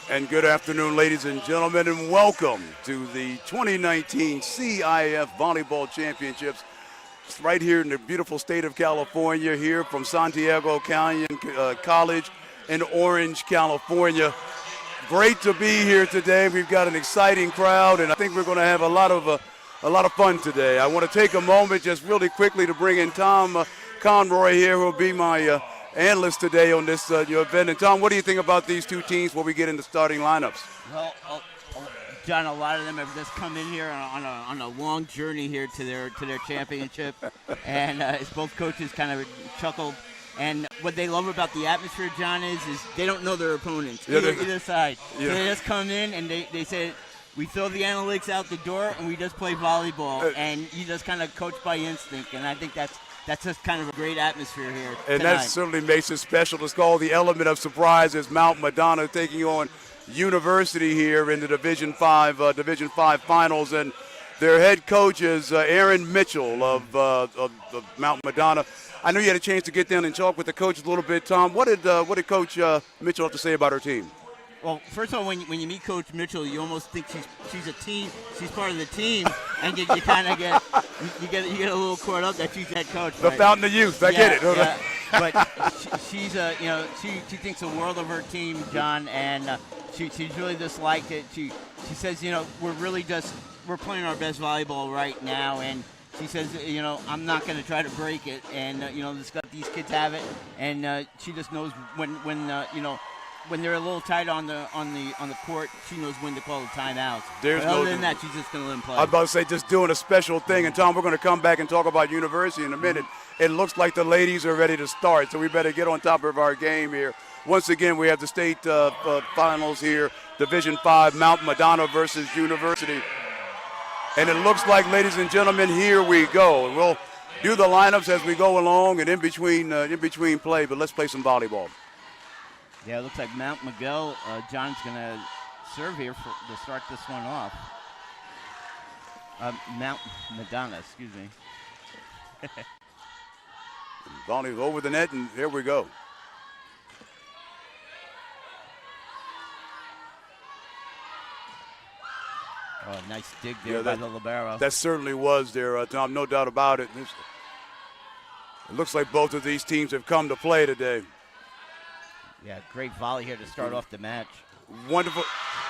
And good afternoon, ladies and gentlemen, and welcome to the 2019 CIF Volleyball Championships. It's right here in the beautiful state of California, here from Santiago Canyon College in Orange, California. Great to be here today. We've got an exciting crowd, and I think we're going to have a lot of fun today. I want to take a moment just really quickly to bring in Tom Conroy here, who will be my analyst today on this event. And Tom, what do you think about these two teams before we get into starting lineups? Well, John, a lot of them have just come in here on a long journey here to their championship, and as both coaches kind of chuckled. And what they love about the atmosphere, John, is they don't know their opponents, either side. Yeah. So they just come in and they say, we throw the analytics out the door and we just play volleyball, and you just kind of coach by instinct. And I think that's just kind of a great atmosphere here and tonight. That certainly makes it special. It's called the element of surprise as Mount Madonna taking on University here in the Division 5 finals, and their head coach is Aaron Mitchell of Mount Madonna. I know you had a chance to get down and talk with the coach a little bit, Tom. What did Coach Mitchell have to say about her team? Well, first of all, when you meet Coach Mitchell, you almost think she's a team. She's part of the team, and you kind of get a little caught up that she's head coach. The fountain of youth, I get it. Yeah. But she's she thinks the world of her team, John, and she's really just like it. She says, we're playing our best volleyball right now, and she says, I'm not going to try to break it, and these kids have it, and she just knows when they're a little tight on the court, she knows when to call the timeouts. Other than that, she's just going to let them play. I was about to say, just doing a special thing. And, Tom, we're going to come back and talk about University in a minute. It looks like the ladies are ready to start, so we better get on top of our game here. Once again, we have the state finals here, Division 5, Mount Madonna versus University. And it looks like, ladies and gentlemen, here we go. And we'll do the lineups as we go along and in between play, but let's play some volleyball. Yeah, it looks like Mount Miguel, John's going to serve here to start this one off. Mount Madonna, excuse me. Volley's over the net, and here we go. Oh, nice dig there by the libero. That certainly was there, Tom, no doubt about it. It looks like both of these teams have come to play today. Yeah, great volley here to start off the match. Wonderful.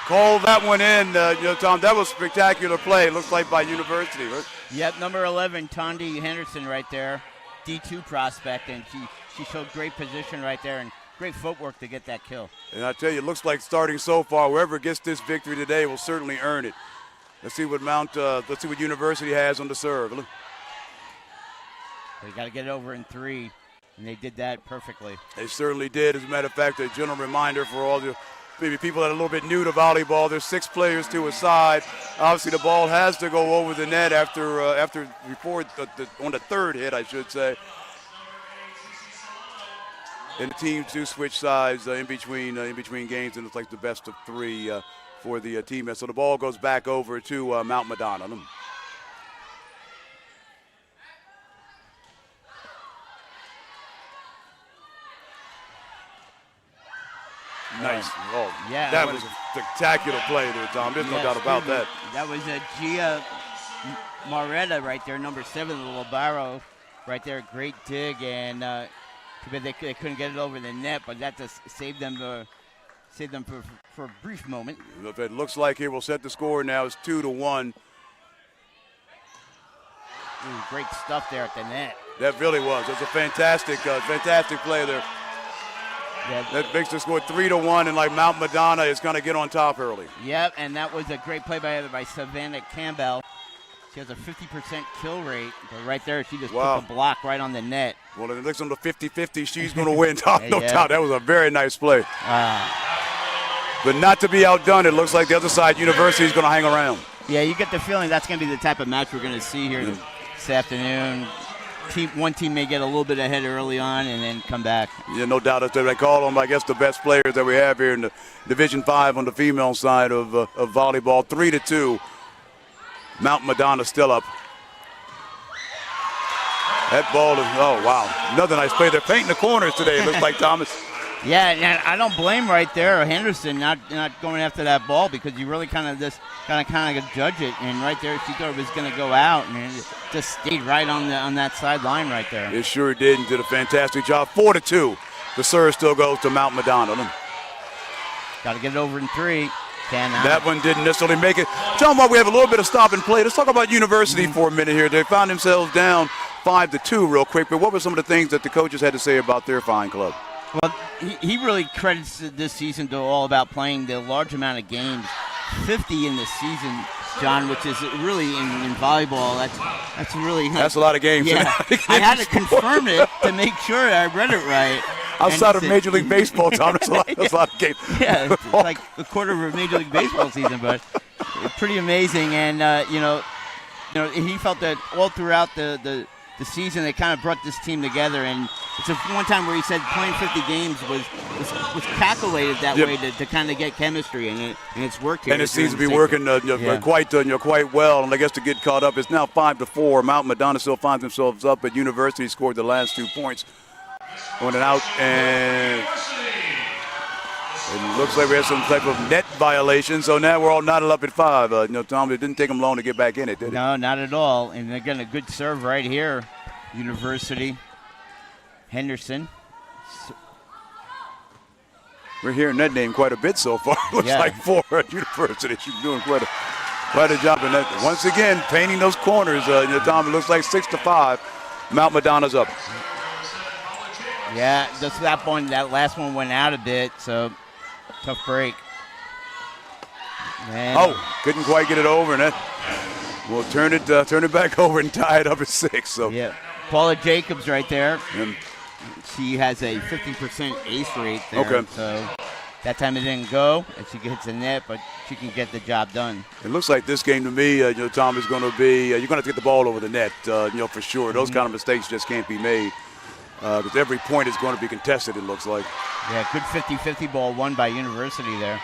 Call that one in, Tom. That was a spectacular play. It looks like by University, right? Yep, number 11, Tondi Henderson right there, D2 prospect, and she showed great position right there and great footwork to get that kill. And I tell you, it looks like starting so far, whoever gets this victory today will certainly earn it. Let's see what University has on the serve. Look. They got to get it over in 3. And they did that perfectly. They certainly did. As a matter of fact, a general reminder for all the maybe people that are a little bit new to volleyball, there's 6 players to a side. Obviously, the ball has to go over the net on the third hit, I should say. And the teams do switch sides in between games, and it's like the best of 3 for the team. So the ball goes back over to Mount Madonna. Nice. Oh, yeah. That was a spectacular play there, Tom. There's no doubt about that. That was Gia Maretta right there, number 7, the libero right there. Great dig, and they couldn't get it over the net, but that just saved them for a brief moment. It looks like here we'll set the score now. It's 2-1. Ooh, great stuff there at the net. That really was. It was a fantastic play there. Yeah. That makes the score 3-1, and like Mount Madonna is going to get on top early. Yep, and that was a great play by Savannah Campbell. She has a 50% kill rate, but right there she just put the block right on the net. Well, if it looks on the 50-50, she's going to win. No doubt. That was a very nice play. But not to be outdone, it looks like the other side, University, is going to hang around. Yeah, you get the feeling that's going to be the type of match we're going to see here this afternoon. One team may get a little bit ahead early on and then come back. Yeah, no doubt. They call them, I guess, the best players that we have here in the Division 5 on the female side of volleyball. 3-2. Mount Madonna still up. That ball is, oh, wow. Another nice play. They're painting the corners today, it looks like, Thomas. Yeah, and I don't blame right there Henderson not going after that ball, because you really kind of judge it, and right there she thought it was going to go out, and it just stayed right on that sideline right there. It sure did, and did a fantastic job. 4-2. The serve still goes to Mount Madonna. Got to get it over in 3. Cannot. That one didn't necessarily make it. Tell them what, we have a little bit of stop and play. Let's talk about University for a minute here. They found themselves down 5-2 real quick, but what were some of the things that the coaches had to say about their fine club? Well, he really credits this season to all about playing the large amount of games, 50 in the season, John, which is really in volleyball. That's really that's a lot of games. Yeah, I had to confirm it to make sure I read it right. Outside of Major League Baseball, Tom, that's a lot of games. Yeah, it's like a quarter of a Major League Baseball season, but pretty amazing. And he felt that all throughout the season they kind of brought this team together, and it's one time where he said playing 50 games was calculated that way to kind of get chemistry, and it's worked here. And it seems to be working quite well. And I guess to get caught up, it's now 5-4. Mount Madonna still finds themselves up, but University scored the last 2 points on an out, and it looks like we have some type of net violation. So now we're all knotted up at 5. Tom, it didn't take them long to get back in it, did it? No, not at all. And again, a good serve right here, University. Henderson. We're hearing that name quite a bit so far. Looks like for University. She's doing quite a job. And that, once again, painting those corners. Tom, it looks like 6-5. Mount Madonna's up. Yeah, just that last one went out a bit, so tough break. Man. Couldn't quite get it over, and we'll turn it back over and tie it up at 6. So yeah, Paula Jacobs right there. She has a 50% ace rate there. Okay. So that time it didn't go, and she hits the net, but she can get the job done. It looks like this game to me, Tom, is going to be you're going to have to get the ball over the net, for sure. Those kind of mistakes just can't be made. Because every point is going to be contested, it looks like. Yeah, good 50-50 ball won by University there.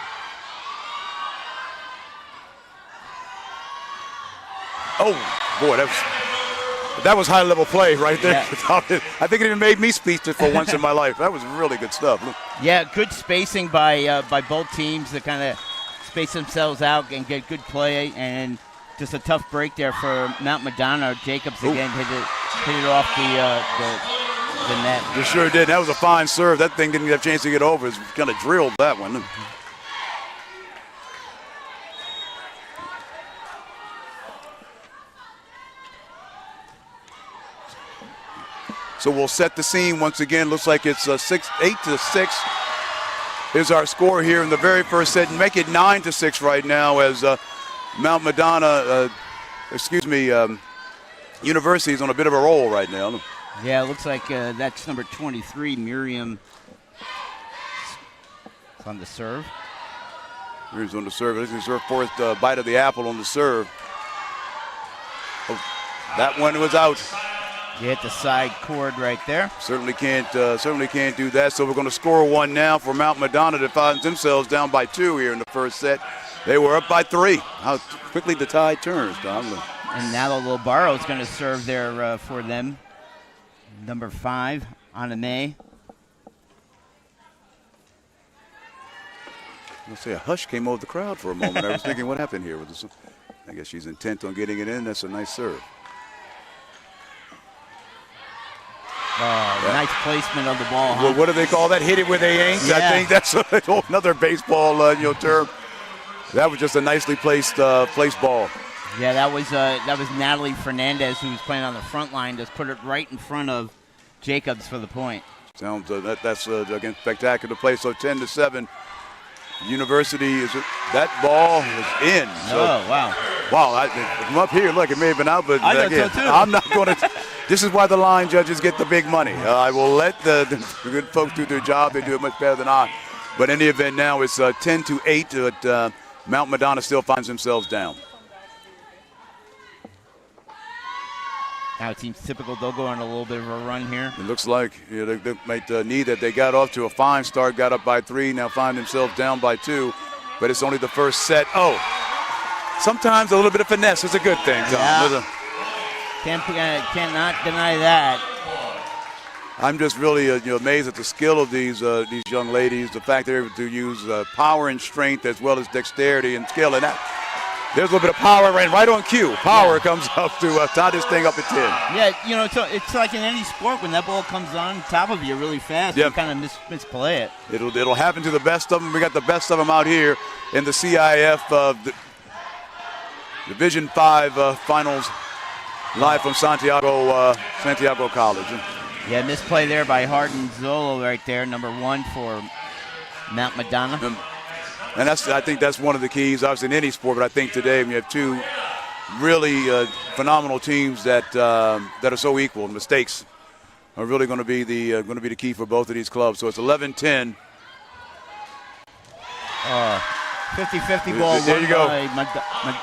Oh, boy, that was high-level play right there. Yeah. I think it even made me speechless for once in my life. That was really good stuff. Yeah, good spacing by both teams to kind of space themselves out and get good play, and just a tough break there for Mount Madonna. Jacobs again hit it off the net. You sure did. That was a fine serve. That thing didn't get a chance to get over. It's kind of drilled that one. So we'll set the scene once again. Looks like it's 8-6 is our score here in the very first set. And make it 9-6 right now as Mount Madonna, University is on a bit of a roll right now. Yeah, it looks like that's number 23, Miriam. It's on the serve. Miriam's on the serve. This is her fourth bite of the apple on the serve. Oh, that one was out. You hit the side cord right there. Certainly can't do that. So we're going to score one now for Mount Madonna that finds themselves down by 2 here in the first set. They were up by 3. How quickly the tide turns, Tom. And now the Lobaro is going to serve there for them. Number 5, Anna May. I'll say a hush came over the crowd for a moment. I was thinking, what happened here? I guess she's intent on getting it in. That's a nice serve. Nice placement of the ball. Huh? Well, what do they call that? Hit it where they ain't. Yeah. I think that's another baseball term. That was just a nicely placed ball. Yeah, that was Natalie Fernandez, who was playing on the front line, just put it right in front of Jacobs for the point. Sounds that's again spectacular play. So 10-7, University that ball was in. So, wow! Wow, from up here, look, it may have been out, but again, so too. I'm not going to. This is why the line judges get the big money. I will let the good folks do their job. They do it much better than I. But in the event now, it's 10-8. But Mount Madonna still finds themselves down. Now it seems typical they'll go on a little bit of a run here. It looks like they might need that. They got off to a fine start, got up by 3, now find themselves down by 2. But it's only the first set. Oh, sometimes a little bit of finesse is a good thing, Tom. Yeah. Cannot deny that. I'm just really amazed at the skill of these young ladies, the fact they're able to use power and strength as well as dexterity and skill. And that, there's a little bit of power right on cue. Power comes up to tie this thing up at 10. Yeah, it's like in any sport when that ball comes on top of you really fast, you kind of misplay it. It'll happen to the best of them. We got the best of them out here in the CIF Division 5 finals live from Santiago College. Yeah, misplay there by Hardin Zolo right there, number 1 for Mount Madonna. And I think that's one of the keys, obviously in any sport, but I think today we have two really phenomenal teams that are so equal. Mistakes are really going to be the key for both of these clubs. So it's 11-10. 50-50 ball. There you go.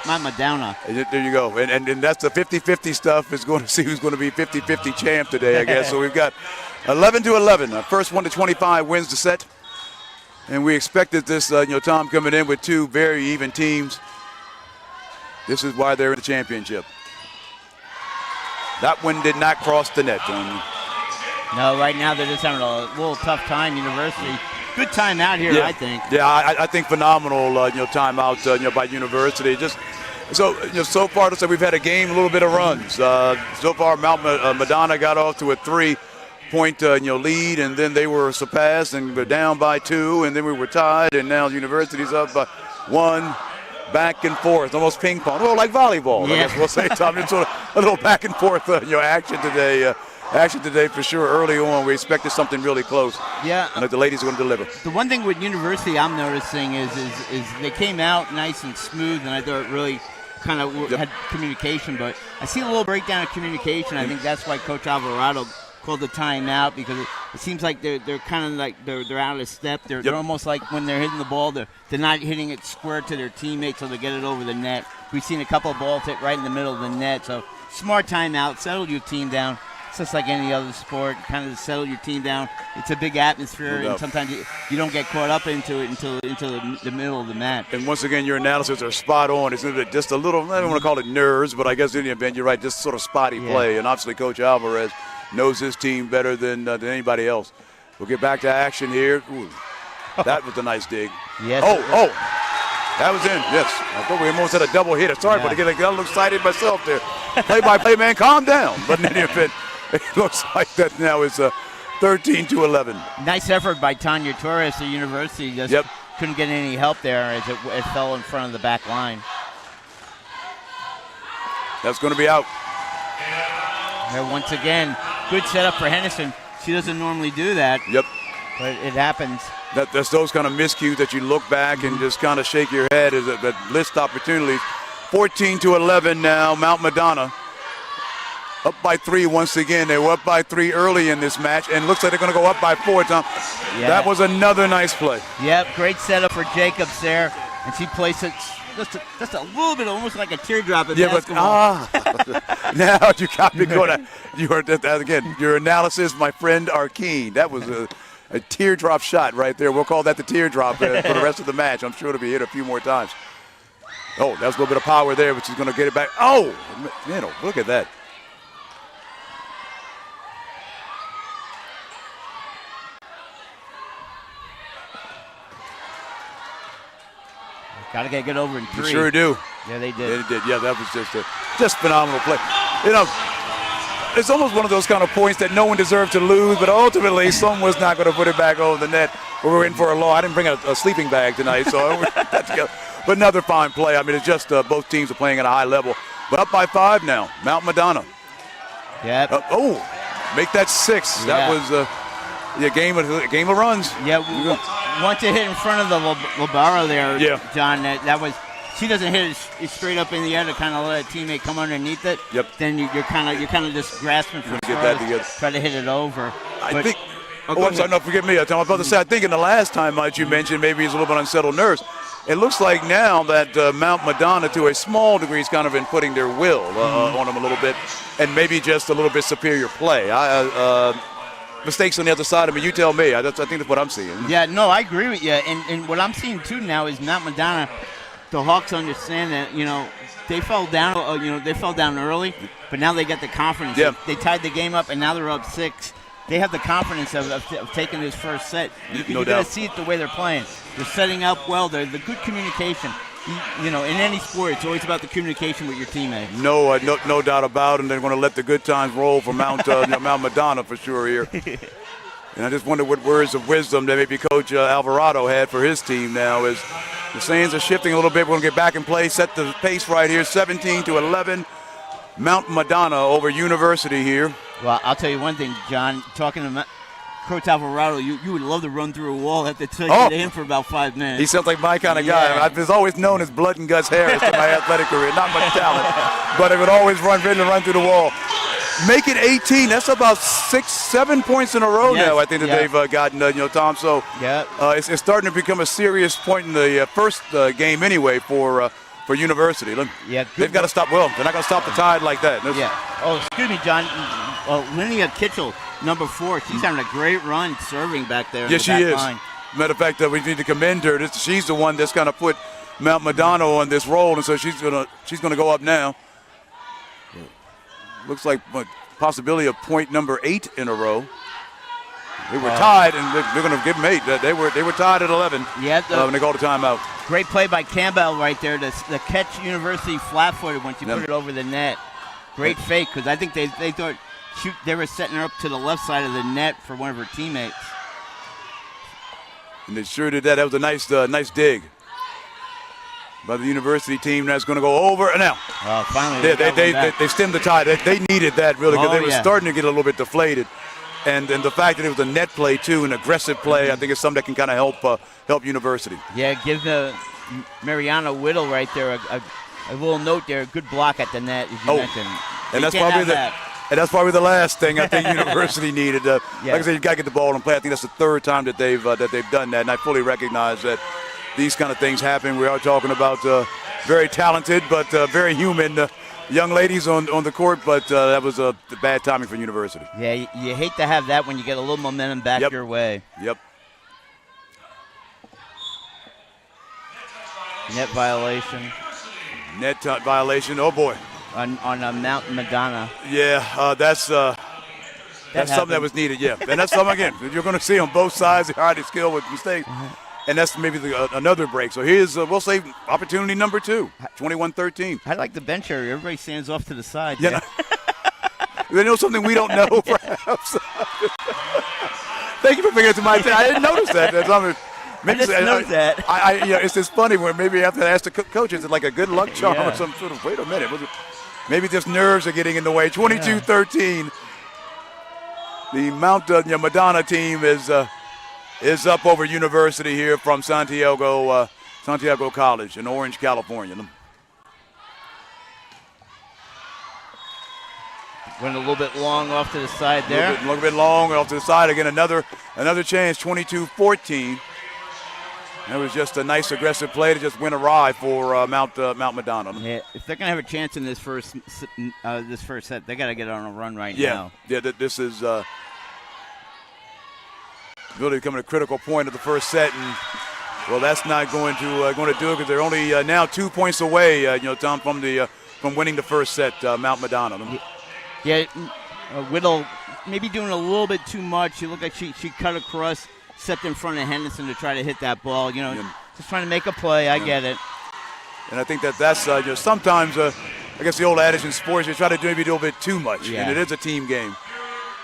Mount Madonna. There you go. And that's the 50-50 stuff. Is going to see who's going to be 50-50 champ today, I guess. So we've got 11-11. Our first 1-25 wins the set. And we expected this, Tom, coming in with two very even teams. This is why they're in the championship. That one did not cross the net. No, right now they're just having a little tough time. University. Good timeout here, I think. Yeah, I think phenomenal, timeout, by University. Just so so far, we've had a game, a little bit of runs. So far, Mount Madonna got off to a 3-point, lead, and then they were surpassed and were down by 2, and then we were tied, and now University's up by 1. Back and forth, almost ping pong, a little like volleyball. I guess we'll say, Tom. It's sort of a little back and forth, action today. Action today for sure. Early on, we expected something really close. Yeah, and the ladies are going to deliver. The one thing with University I'm noticing is they came out nice and smooth, and I thought it really kind of had communication. But I see a little breakdown of communication. I think that's why Coach Alvarado called the timeout, because it seems like they're kind of like they're out of step. They're almost like when they're hitting the ball, they're not hitting it square to their teammates, so they get it over the net. We've seen a couple of balls hit right in the middle of the net. So smart timeout, settle your team down. It's just like any other sport, kind of settle your team down. It's a big atmosphere, and sometimes you don't get caught up into it until the middle of the match. And once again, your analysis are spot on. It's just a little, I don't want to call it nerves, but I guess in the event, you're right, just sort of spotty play. And obviously, Coach Alvarez knows his team better than anybody else. We'll get back to action here. Ooh, that was a nice dig. Yes. Oh, that was in, yes. I thought we almost had a double hitter. Sorry, but I got a little excited myself there. Play-by-play, man, calm down. But in any event, it looks like that now is 13-11. Nice effort by Tanya Torres. The University just couldn't get any help there as it fell in front of the back line. That's going to be out. There once again, good setup for Henderson. She doesn't normally do that. Yep. But it happens. That's those kind of miscues that you look back and just kind of shake your head as that missed opportunities. 14-11 now, Mount Madonna. Up by 3 once again. They were up by 3 early in this match, and looks like they're going to go up by 4, Tom. Yeah. That was another nice play. Yep, great setup for Jacobs there, and she placed it just a little bit, almost like a teardrop in basketball. Now you got me going. You heard that again. Your analysis, my friend, are keen. That was a teardrop shot right there. We'll call that the teardrop for the rest of the match. I'm sure it'll be hit a few more times. Oh, that's a little bit of power there, but she's going to get it back. Oh, look at that. Got to get over in 3. You sure do. Yeah, they did. Yeah, they did. Yeah, that was just phenomenal play. It's almost one of those kind of points that no one deserved to lose, but ultimately someone's not going to put it back over the net. We're in for a loss. I didn't bring a sleeping bag tonight, so but another fine play. I mean, it's just both teams are playing at a high level. But up by 5 now, Mount Madonna. Yeah. Make that 6. That was a game of runs. Yeah, once it hit in front of the Labaro there, John, that was. She doesn't hit it straight up in the air to kind of let a teammate come underneath it. Yep. Then you're kind of just grasping for try to hit it over. I think. I'm sorry. No, forgive me. I was about to say. I think in the last time you mentioned maybe he's a little bit unsettled nerves. It looks like now that Mount Madonna, to a small degree, has kind of been putting their will on him a little bit, and maybe just a little bit superior play. Mistakes on the other side of me. You tell me. I think that's what I'm seeing. Yeah. No, I agree with you. And what I'm seeing too now is Mount Madonna. The Hawks understand that, they fell down. They fell down early, but now they got the confidence. Yeah. They tied the game up, and now they're up 6. they have the confidence of taking this first set. No You're doubt. going to see it the way they're playing. They're setting up well. They're the good communication. You know, in any sport, it's always about the communication with your teammates. No doubt about it. And they're going to let the good times roll for Mount Madonna for sure here. And I just wonder what words of wisdom that maybe Coach Alvarado had for his team now as the sands are shifting a little bit. We're going to get back in play, set the pace right here, 17-11. Mount Madonna over University here. Well, I'll tell you one thing, John. Talking to Coach Alvarado, you would love to run through a wall at the touch to him for about 5 minutes. He sounds like my kind of guy. I was always known as Blood and Guts Harris in my athletic career. Not much talent, but I would always ready to run through the wall. Make it 18. That's about 6-7 points in a row now. I think that they've gotten, Tom. So it's starting to become a serious point in the first game anyway for University. They've got to stop. Well, they're not going to stop the tide like that. Oh, excuse me, John. Linnea Kitchell, number 4. She's having a great run serving back there. Yes, she is. Matter of fact, we need to commend her. She's the one that's kind of put Mount Madonna on this roll, and so she's gonna go up now. Looks like a possibility of point number 8 in a row. They were tied, and they're going to give them 8. They were tied at 11. When they called a timeout. Great play by Campbell right there to catch University flat-footed when she put it over the net. Great fake, because I think they thought they were setting her up to the left side of the net for one of her teammates. And they sure did that. That was a nice dig by the University team. That's going to go over. And now, finally, they stemmed the tide. They needed that really because they were starting to get a little bit deflated. And the fact that it was a net play too, an aggressive play, I think is something that can kind of help University. Yeah, give the Mariana Whittle right there a little note there. Good block at the net, as you mentioned. And that's probably the last thing I think University needed. Like I said, you got to get the ball and play. I think that's the 3rd time that they've done that, and I fully recognize that these kind of things happen. We are talking about very talented but very human young ladies on the court, but that was bad timing for University. Yeah, you hate to have that when you get a little momentum back your way. Yep. Net violation. Net violation. Oh boy. On Mount Madonna. Yeah, that's something that was needed. Yeah, and that's something again you're going to see on both sides. The highly skilled with mistakes. And that's maybe another break. So here's, we'll say, opportunity number 2, 21-13. I like the bench area. Everybody stands off to the side. Yeah. They know something we don't know, perhaps. Thank you for bringing it to my attention. I didn't notice that. Maybe I just noticed that. It's just funny when maybe you have to ask the coach, is it like a good luck charm or some sort of, wait a minute. Maybe just nerves are getting in the way. 22-13. The Mount Madonna team is up over University here from Santiago College in Orange, California. Went a little bit long off to the side there. A little bit long off to the side. Again, another chance, 22-14. It was just a nice aggressive play to just win awry for Mount Madonna. Yeah, if they're going to have a chance in this first set, they got to get on a run now. Yeah, this is really becoming a critical point of the first set, and well, that's not going to do it because they're only now 2 points away, Tom, from winning the first set. Mount Madonna. Yeah, Whittle maybe doing a little bit too much. It looked like she cut across, stepped in front of Henderson to try to hit that ball. Just trying to make a play. I get it. And I think that's sometimes I guess the old adage in sports, you try to do maybe a little bit too much, and it is a team game.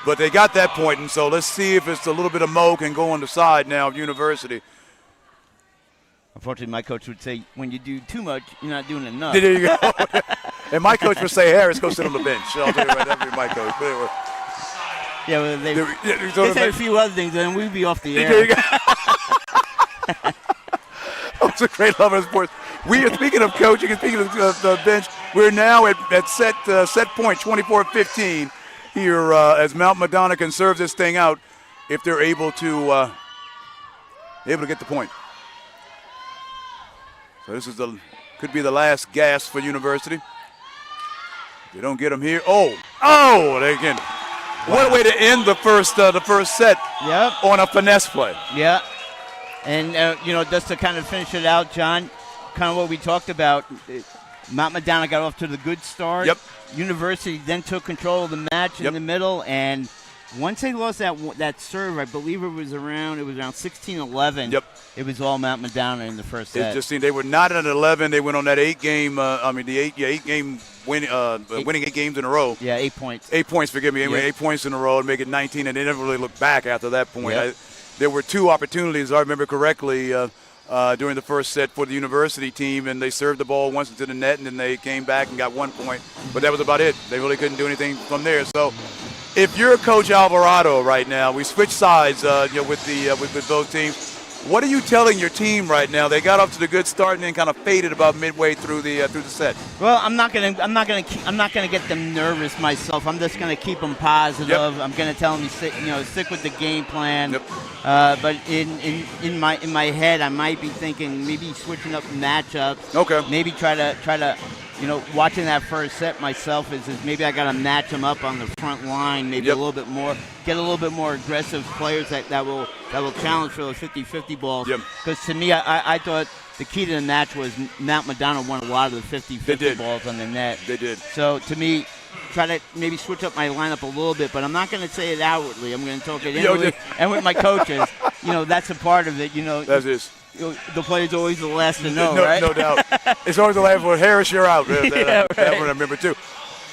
But they got that point, and so let's see if it's a little bit of Mo can go on the side now of University. Unfortunately, my coach would say, when you do too much, you're not doing enough. There you go. And my coach would say, Harris, go sit on the bench. I'll tell you right, that would be my coach. Yeah, well, they said a few other things, and we'd be off the air. There you go. It's a great love of sports. We are speaking of coaching and speaking of the bench. We're now at set point, 24-15 here as Mount Madonna can serve this thing out if they're able to get the point. So this is could be the last gasp for University. They don't get them here. They again. Wow. What a way to end the first set. Yep. On a finesse play. Yeah. And just to kind of finish it out, John, kind of what we talked about. Mount Madonna got off to the good start. Yep. University then took control of the match in the middle, and once they lost that serve, I believe it was around 16-11. Yep. It was all Mount Madonna in the first set. It just seemed they were not at 11. They went on that 8-game. Eight-game winning 8 games in a row. Yeah, 8 points. 8 points. Forgive me. Yep. 8 points in a row and make it 19, and they never really looked back after that point. Yep. There were 2 opportunities, I remember correctly, during the first set for the university team, and they served the ball once into the net, and then they came back and got 1 point. But that was about it. They really couldn't do anything from there. So, if you're Coach Alvarado right now, we switch sides, with both teams. What are you telling your team right now? They got off to the good start and then kind of faded about midway through the set. Well, I'm not gonna get them nervous myself. I'm just gonna keep them positive. Yep. I'm gonna tell them to stick with the game plan. Yep. But in my head, I might be thinking maybe switching up matchups. Okay. Maybe try to. Watching that first set myself is maybe I got to match them up on the front line, maybe Yep. a little bit more, get a little bit more aggressive players that will challenge for those 50-50 balls. Yep. Because to me, I thought the key to the match was Mount Madonna won a lot of the 50-50 balls on the net. They did. So to me, try to maybe switch up my lineup a little bit, but I'm not going to say it outwardly. I'm going to talk it inwardly. And with my coaches, that's a part of it. That is. The player's always the last to know, right? No doubt. It's always the last one. Harris, you're out. That right. one I remember too.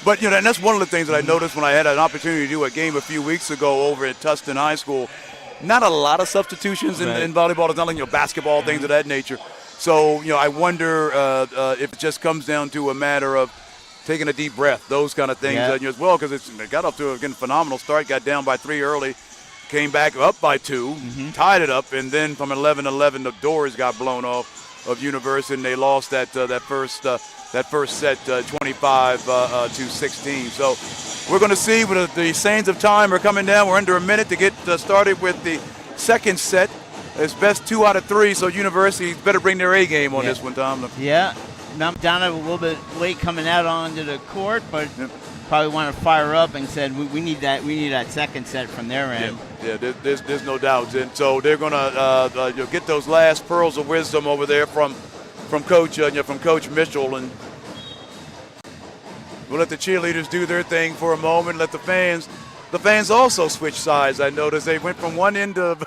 But, and that's one of the things that I noticed when I had an opportunity to do a game a few weeks ago over at Tustin High School. Not a lot of substitutions in volleyball. It's not like basketball, things of that nature. So, I wonder if it just comes down to a matter of taking a deep breath, those kind of things as well, because it got off to a phenomenal start, got down by 3 early. Came back up by 2, tied it up, and then from 11-11, the doors got blown off of University, and they lost that first set 25-16. So we're going to see what the sands of time are coming down. We're under a minute to get started with the second set. It's best 2 out of 3, so University better bring their A game on this one, Tom. Yeah, Mount Madonna a little bit late coming out onto the court, but probably want to fire up and said we need that second set from their end. Yeah, there's no doubt, and so they're gonna get those last pearls of wisdom over there from Coach Mitchell, and we'll let the cheerleaders do their thing for a moment. Let the fans also switch sides. I noticed they went from one end of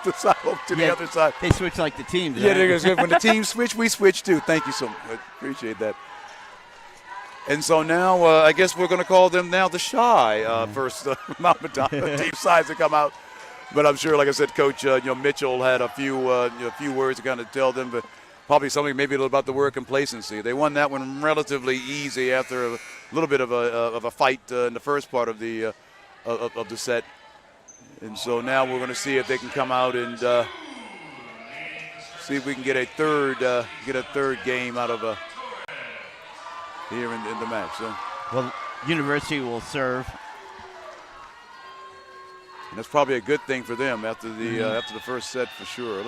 the side to the other side. They switch like the teams. Yeah, right? when the teams switch, we switch too. Thank you so much. Appreciate that. And so now I guess we're going to call them now the shy first Mount Madonna team sides to come out. But I'm sure, like I said, Coach Mitchell had a few words to kind of tell them, but probably something maybe a little about the word complacency. They won that one relatively easy after a little bit of a fight in the first part of the set. And so now we're going to see if they can come out and see if we can get a third game out of here in the match. So, well, University will serve, and that's probably a good thing for them after the first set for sure.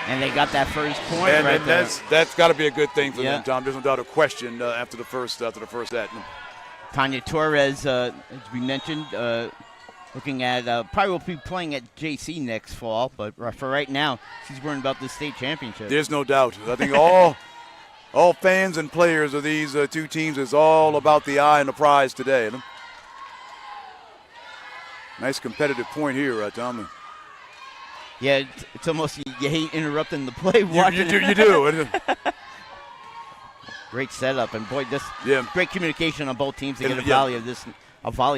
And they got that first point and right there. That's got to be a good thing for them, Tom. There's no doubt a question after the first set. Tanya Torres, as we mentioned, looking at probably will be playing at JC next fall, but for right now, she's worrying about the state championship. There's no doubt. I think all fans and players of these two teams is all about the eye and the prize today. Nice competitive point here, Tom. Yeah, it's almost you hate interrupting the play. You do. Great setup, and boy, great communication on both teams to get a volley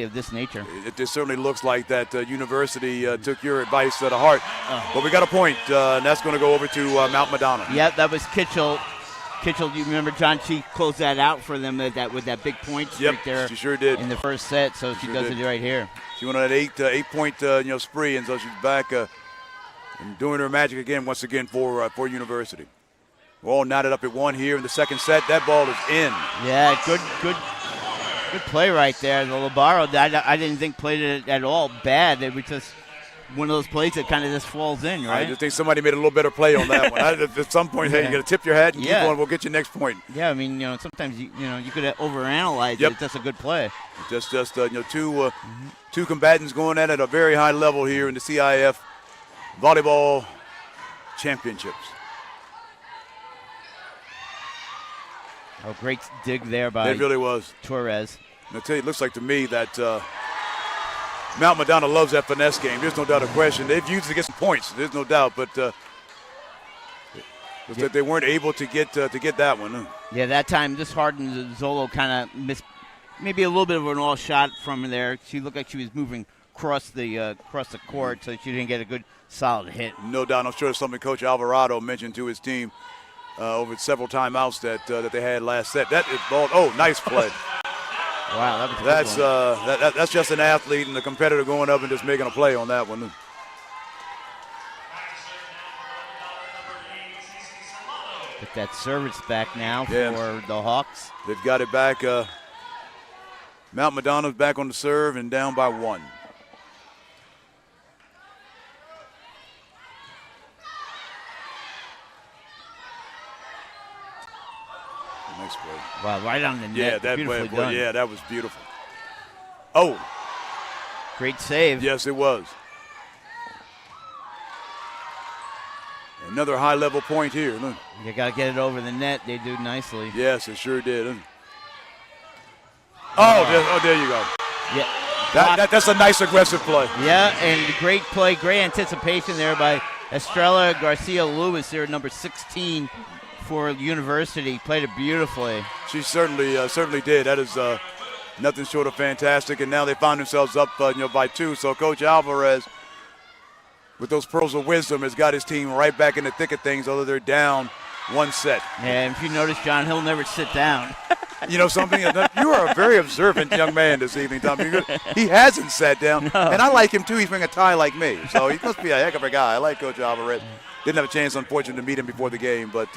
of this nature. It just certainly looks like that University took your advice to heart. But we got a point, and that's going to go over to Mount Madonna. Yeah, that was Kitchell. Kitchell, you remember, John, she closed that out for them with that big point streak there. She sure did. In the first set, so she does it right here. She went on that 8-point spree, and so she's back and doing her magic again, once again for University. We're all knotted up at 1 here in the second set. That ball is in. Yeah, good play right there. The Labaro, I didn't think played it at all bad. It was just one of those plays that kind of just falls in, right? I just think somebody made a little better play on that one. At some point, hey, you got to tip your hat and keep going. We'll get you next point. Yeah, I mean, sometimes you could overanalyze it. It's just a good play. Just two combatants going at it at a very high level here in the CIF Volleyball Championships. Oh, great dig there by It really was. Torres. And I tell you, it looks like to me that Mount Madonna loves that finesse game. There's no doubt of question. They've used it to get some points. There's no doubt, but looks like they weren't able to get that one. Yeah, that time this hardened Zolo kind of missed maybe a little bit of an all shot from there. She looked like she was moving across the court, so she didn't get a good solid hit. No doubt. I'm sure it's something Coach Alvarado mentioned to his team over several timeouts that they had last set. That is ball. Oh, nice play. Wow, that was a good one. That's just an athlete and a competitor going up and just making a play on that one. Get that service back now for the Hawks. They've got it back. Mount Madonna's back on the serve and down by 1. Nice play. Wow, right on the net. Yeah, that Beautifully play. done. Yeah, that was beautiful. Oh. Great save. Yes, it was. Another high-level point here. Look. You got to get it over the net. They do nicely. Yes, it sure did. Oh, there you go. Yeah. That's a nice aggressive play. Yeah, and great play, great anticipation there by Estrella Garcia-Lewis there, number 16 for University. Played it beautifully. She certainly did. That is nothing short of fantastic. And now they find themselves up by 2. So Coach Alvarez, with those pearls of wisdom, has got his team right back in the thick of things, although they're down 1 set. And if you notice, John, he'll never sit down. You know something? You are a very observant young man this evening, Tom. He hasn't sat down, and I like him too. He's wearing a tie like me, so he must be a heck of a guy. I like Coach Alvarez. Didn't have a chance, unfortunately, to meet him before the game, but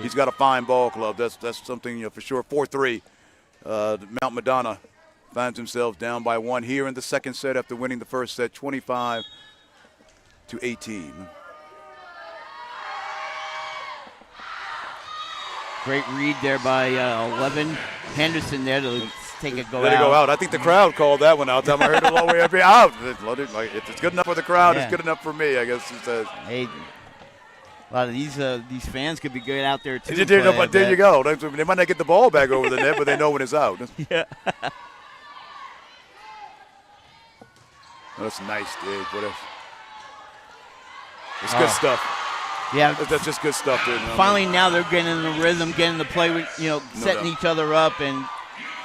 he's got a fine ball club. That's something for sure. 4-3. Mount Madonna finds himself down by 1 here in the second set after winning the first set, 25-18. Great read there by 11 Henderson there to take it Let it go out. I think the crowd called that one out. Time I heard it all the way up here. Out. If it's good enough for the crowd, it's good enough for me, I guess it says. Hey, a lot of these fans could be good out there too. There you go. They might not get the ball back over the net, but they know when it's out. Yeah. That's nice, dude. It's good stuff. Yeah, that's just good stuff, dude. Finally, now they're getting in the rhythm, getting the play, setting each other up, and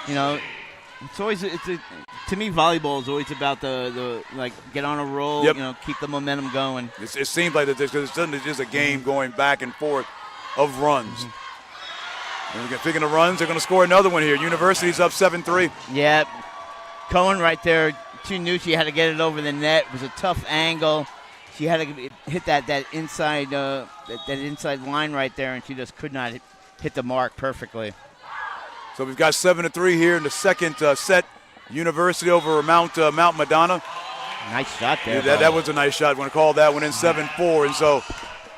it's always to me volleyball is always about the get on a roll, keep the momentum going. It seems like it's just a game going back and forth of runs. Mm-hmm. And speaking of runs, they're going to score another one here. University's up 7-3. Yeah, Cohen right there. She knew she had to get it over the net. It was a tough angle. She had to hit that inside line right there, and she just could not hit the mark perfectly. So we've got 7-3 here in the second set. University over Mount Madonna. Nice shot there. Yeah, that was a nice shot. We're going to call that one in 7-4. And so,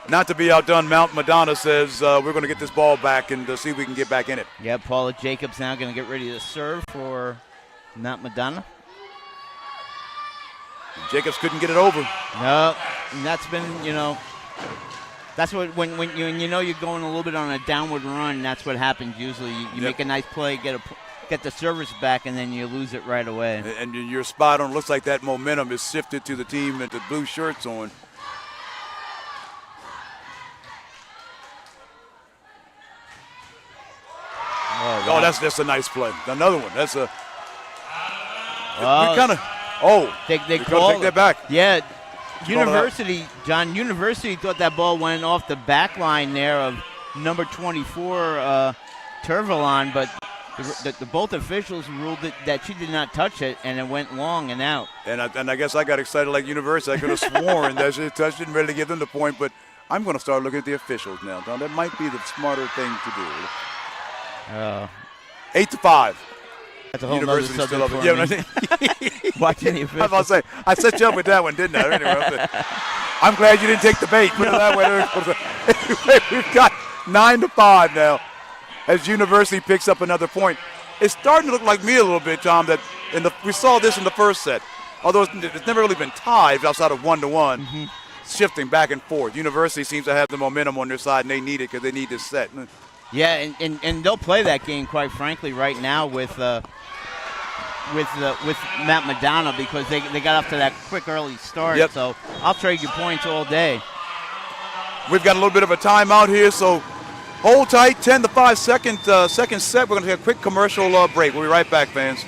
not to be outdone, Mount Madonna says we're going to get this ball back and see if we can get back in it. Yeah, Paula Jacobs now going to get ready to serve for Mount Madonna. Jacobs couldn't get it over. No, and that's been, that's what when you're going a little bit on a downward run. That's what happens usually. You make a nice play, get the service back, and then you lose it right away. And you're spot on. Looks like that momentum is shifted to the team and the blue shirts on. Oh, that's just a nice play. Another one. That's a. They called take that back. Yeah, University thought that ball went off the back line there of number 24 Tervalon, but the both officials ruled that she did not touch it, and it went long and out. And I guess I got excited like University. I could have sworn that she touched it and ready to give them the point, but I'm going to start looking at the officials now. Don, that might be the smarter thing to do. 8-5. That's a whole University other still subject up. for me. Watching the officials. I was about to say, I set you up with that one, didn't I? Anyway, I'm glad you didn't take the bait. Put it that way. Anyway, we've got 9-5 now as University picks up another point. It's starting to look like me a little bit, Tom, that we saw this in the first set. Although it's never really been tied outside of 1-1. Shifting back and forth. University seems to have the momentum on their side, and they need it because they need this set. Yeah, and they'll play that game, quite frankly, right now with Mount Madonna because they got off to that quick early start. Yep. So I'll trade you points all day. We've got a little bit of a timeout here, so hold tight. 10-5 second set. We're going to take a quick commercial break. We'll be right back, fans.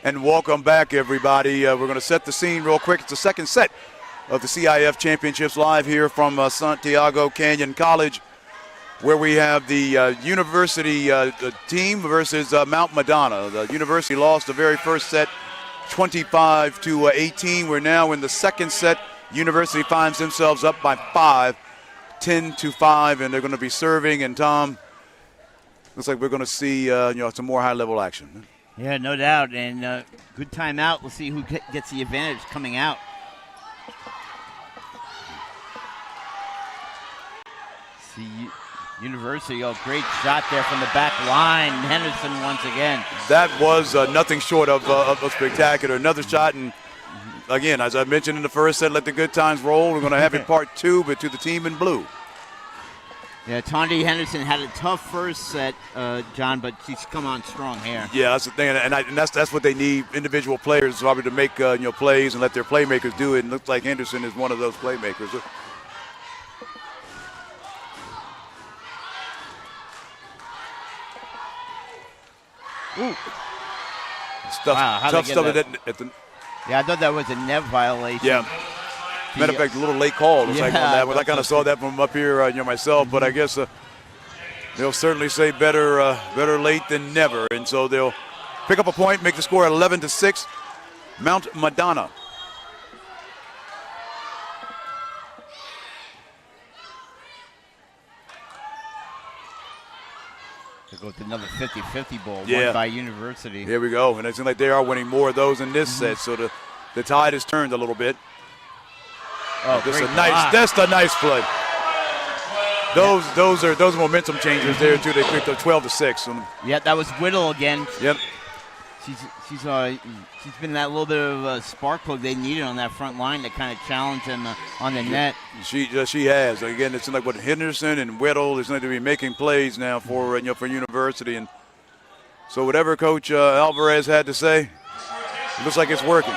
And welcome back, everybody. We're going to set the scene real quick. It's the second set of the CIF Championships live here from Santiago Canyon College, where we have the university team versus Mount Madonna. The university lost the very first set 25-18. We're now in the second set. University finds themselves up by 5, 10-5, and they're going to be serving. And Tom, looks like we're going to see some more high-level action. Yeah, no doubt. And good timeout. We'll see who gets the advantage coming out. See University, great shot there from the back line. Henderson once again. That was nothing short of spectacular. Another shot, and again, as I mentioned in the first set, let the good times roll. We're going to have it part two, but to the team in blue. Yeah, Tondi Henderson had a tough first set, John, but she's come on strong here. Yeah, that's the thing, and that's what they need. Individual players probably to make plays and let their playmakers do it. And it looks like Henderson is one of those playmakers. Ooh. Tough stuff yeah, I thought that was a net violation. Yeah. Matter of fact, a little late call. Looks like on that one. I kind of saw that from up here, myself. But I guess they'll certainly say better late than never, and so they'll pick up a point, make the score 11-6. Mount Madonna. To go with another 50-50 ball won by University. Here we go, and it seems like they are winning more of those in this set. So the tide has turned a little bit. Oh, that's a nice play. Those are momentum changers there too. They picked up 12-6. Yeah, that was Whittle again. Yep. She's been that little bit of a spark plug they needed on that front line to kind of challenge them on the net. She has. Again, it seems like what Henderson and Whittle is going to be making plays now for University, and so whatever Coach Alvarez had to say, it looks like it's working.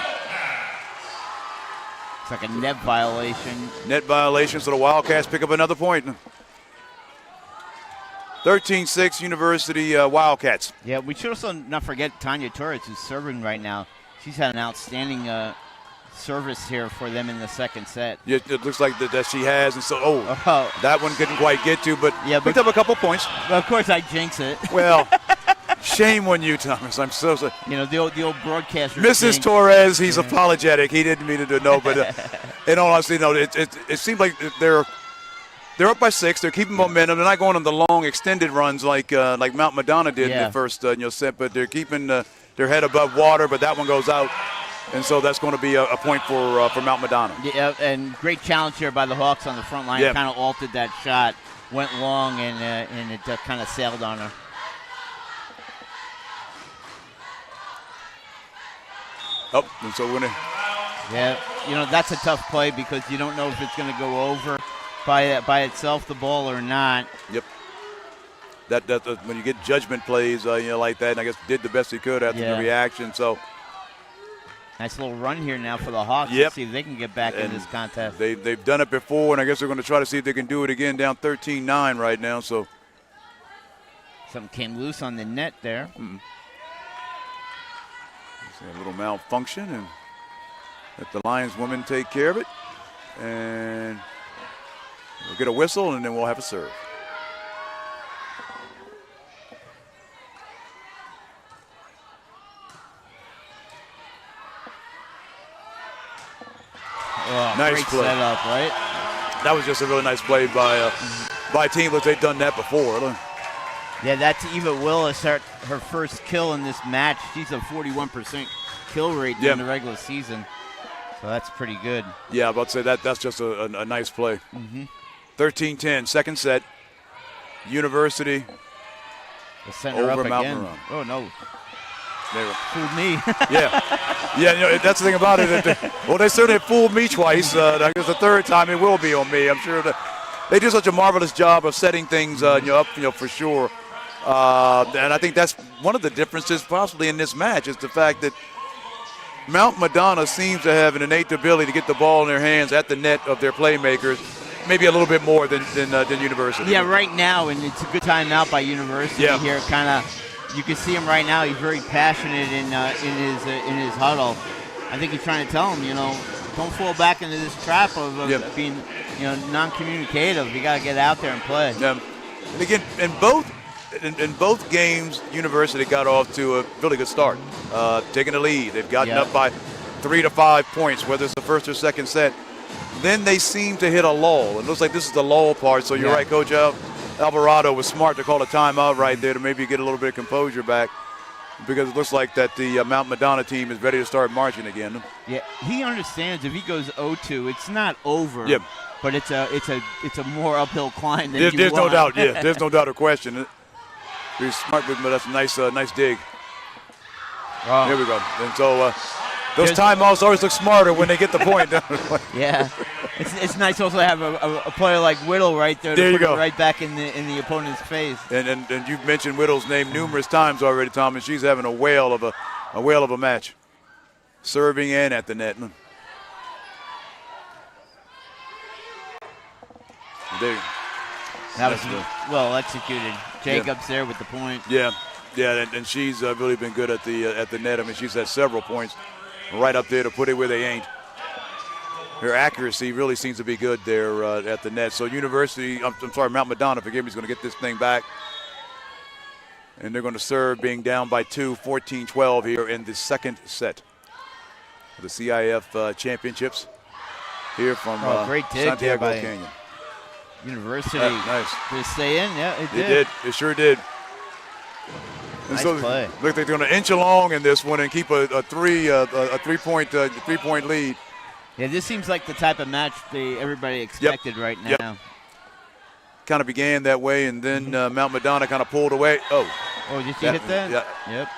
It's like a net violation. Net violation, so the Wildcats pick up another point. 13-6 University Wildcats. Yeah, we should also not forget Tanya Torres, who's serving right now. She's had an outstanding service here for them in the second set. Yeah, it looks like that she has, and so that one couldn't quite get to, but picked up a couple points. Well, of course, I jinx it. Well, shame on you, Thomas. I'm so sorry. The old broadcaster. Mrs. Torres, he's apologetic. He didn't mean to know, but in all honesty, no. It seems like they're up by 6. They're keeping momentum. They're not going on the long extended runs like Mount Madonna did in the first set, but they're keeping their head above water. But that one goes out, and so that's going to be a point for Mount Madonna. Yeah, and great challenge here by the Hawks on the front line. Yeah. Kind of altered that shot, went long, and it kind of sailed on her. Oh, and so we're going to. Yeah, that's a tough play because you don't know if it's going to go over by itself, the ball, or not. Yep. That when you get judgment plays, like that, and I guess did the best he could after the reaction. So nice little run here now for the Hawks. Yep. Let's see if they can get back in this contest. They've done it before, and I guess they're going to try to see if they can do it again. Down 13-9 right now. So something came loose on the net there. A little malfunction, and let the Lions women take care of it. And we'll get a whistle, and then we'll have a serve. Oh, Nice great play. setup, right? That was just a really nice play by a team that they've done that before. Yeah, that's Eva Willis, her first kill in this match. She's a 41% kill rate in the regular season. So that's pretty good. Yeah, I'm about to say that's just a nice play. 13-10, second set. University The center over up Mount again. Verona. Oh, no. They were, Fooled me. yeah. That's the thing about it. Well, they certainly fooled me twice. I guess the third time it will be on me. I'm sure that they do such a marvelous job of setting things up, for sure. And I think that's one of the differences possibly in this match is the fact that Mount Madonna seems to have an innate ability to get the ball in their hands at the net of their playmakers, maybe a little bit more than University. Yeah, right now, and it's a good timeout by University here. Kind of, you can see him right now. He's very passionate in his huddle. I think he's trying to tell him, don't fall back into this trap of being, non-communicative. You got to get out there and play. And again, in both games, University got off to a really good start, taking the lead. They've gotten up by 3 to 5 points, whether it's the first or second set. Then they seem to hit a lull. It looks like this is the lull part. So you're right, Coach Alvarado was smart to call a timeout right there to maybe get a little bit of composure back, because it looks like that the Mount Madonna team is ready to start marching again. Yeah, he understands if he goes 0-2, it's not over. Yeah. But it's a more uphill climb than there's no want. doubt. Yeah, there's no doubt or question. He's smart, but that's a nice dig. Oh. Here we go. And so those timeouts always look smarter when they get the point. Yeah, it's nice also to have a player like Whittle right there to there you put go. it right back in the opponent's face. And you've mentioned Whittle's name numerous times already, Tom, and she's having a whale of a match, serving and at the net. There. That was well executed. Jacobs there with the point. Yeah, and she's really been good at the net. I mean, she's had several points right up there to put it where they ain't. Her accuracy really seems to be good there at the net. So Mount Madonna, forgive me, is going to get this thing back. And they're going to serve being down by 2, 14-12 here in the second set. The CIF championships here from great dig Santiago by Canyon. University. Nice. Did it stay in? Yeah, it did. It did. It sure did. And Nice so play. Look like they're going to inch along in this one and keep a three-point lead. Yeah, this seems like the type of match everybody expected right now. Yep. Kind of began that way, and then Mount Madonna kind of pulled away. Oh, did she hit that? Yeah. Yep.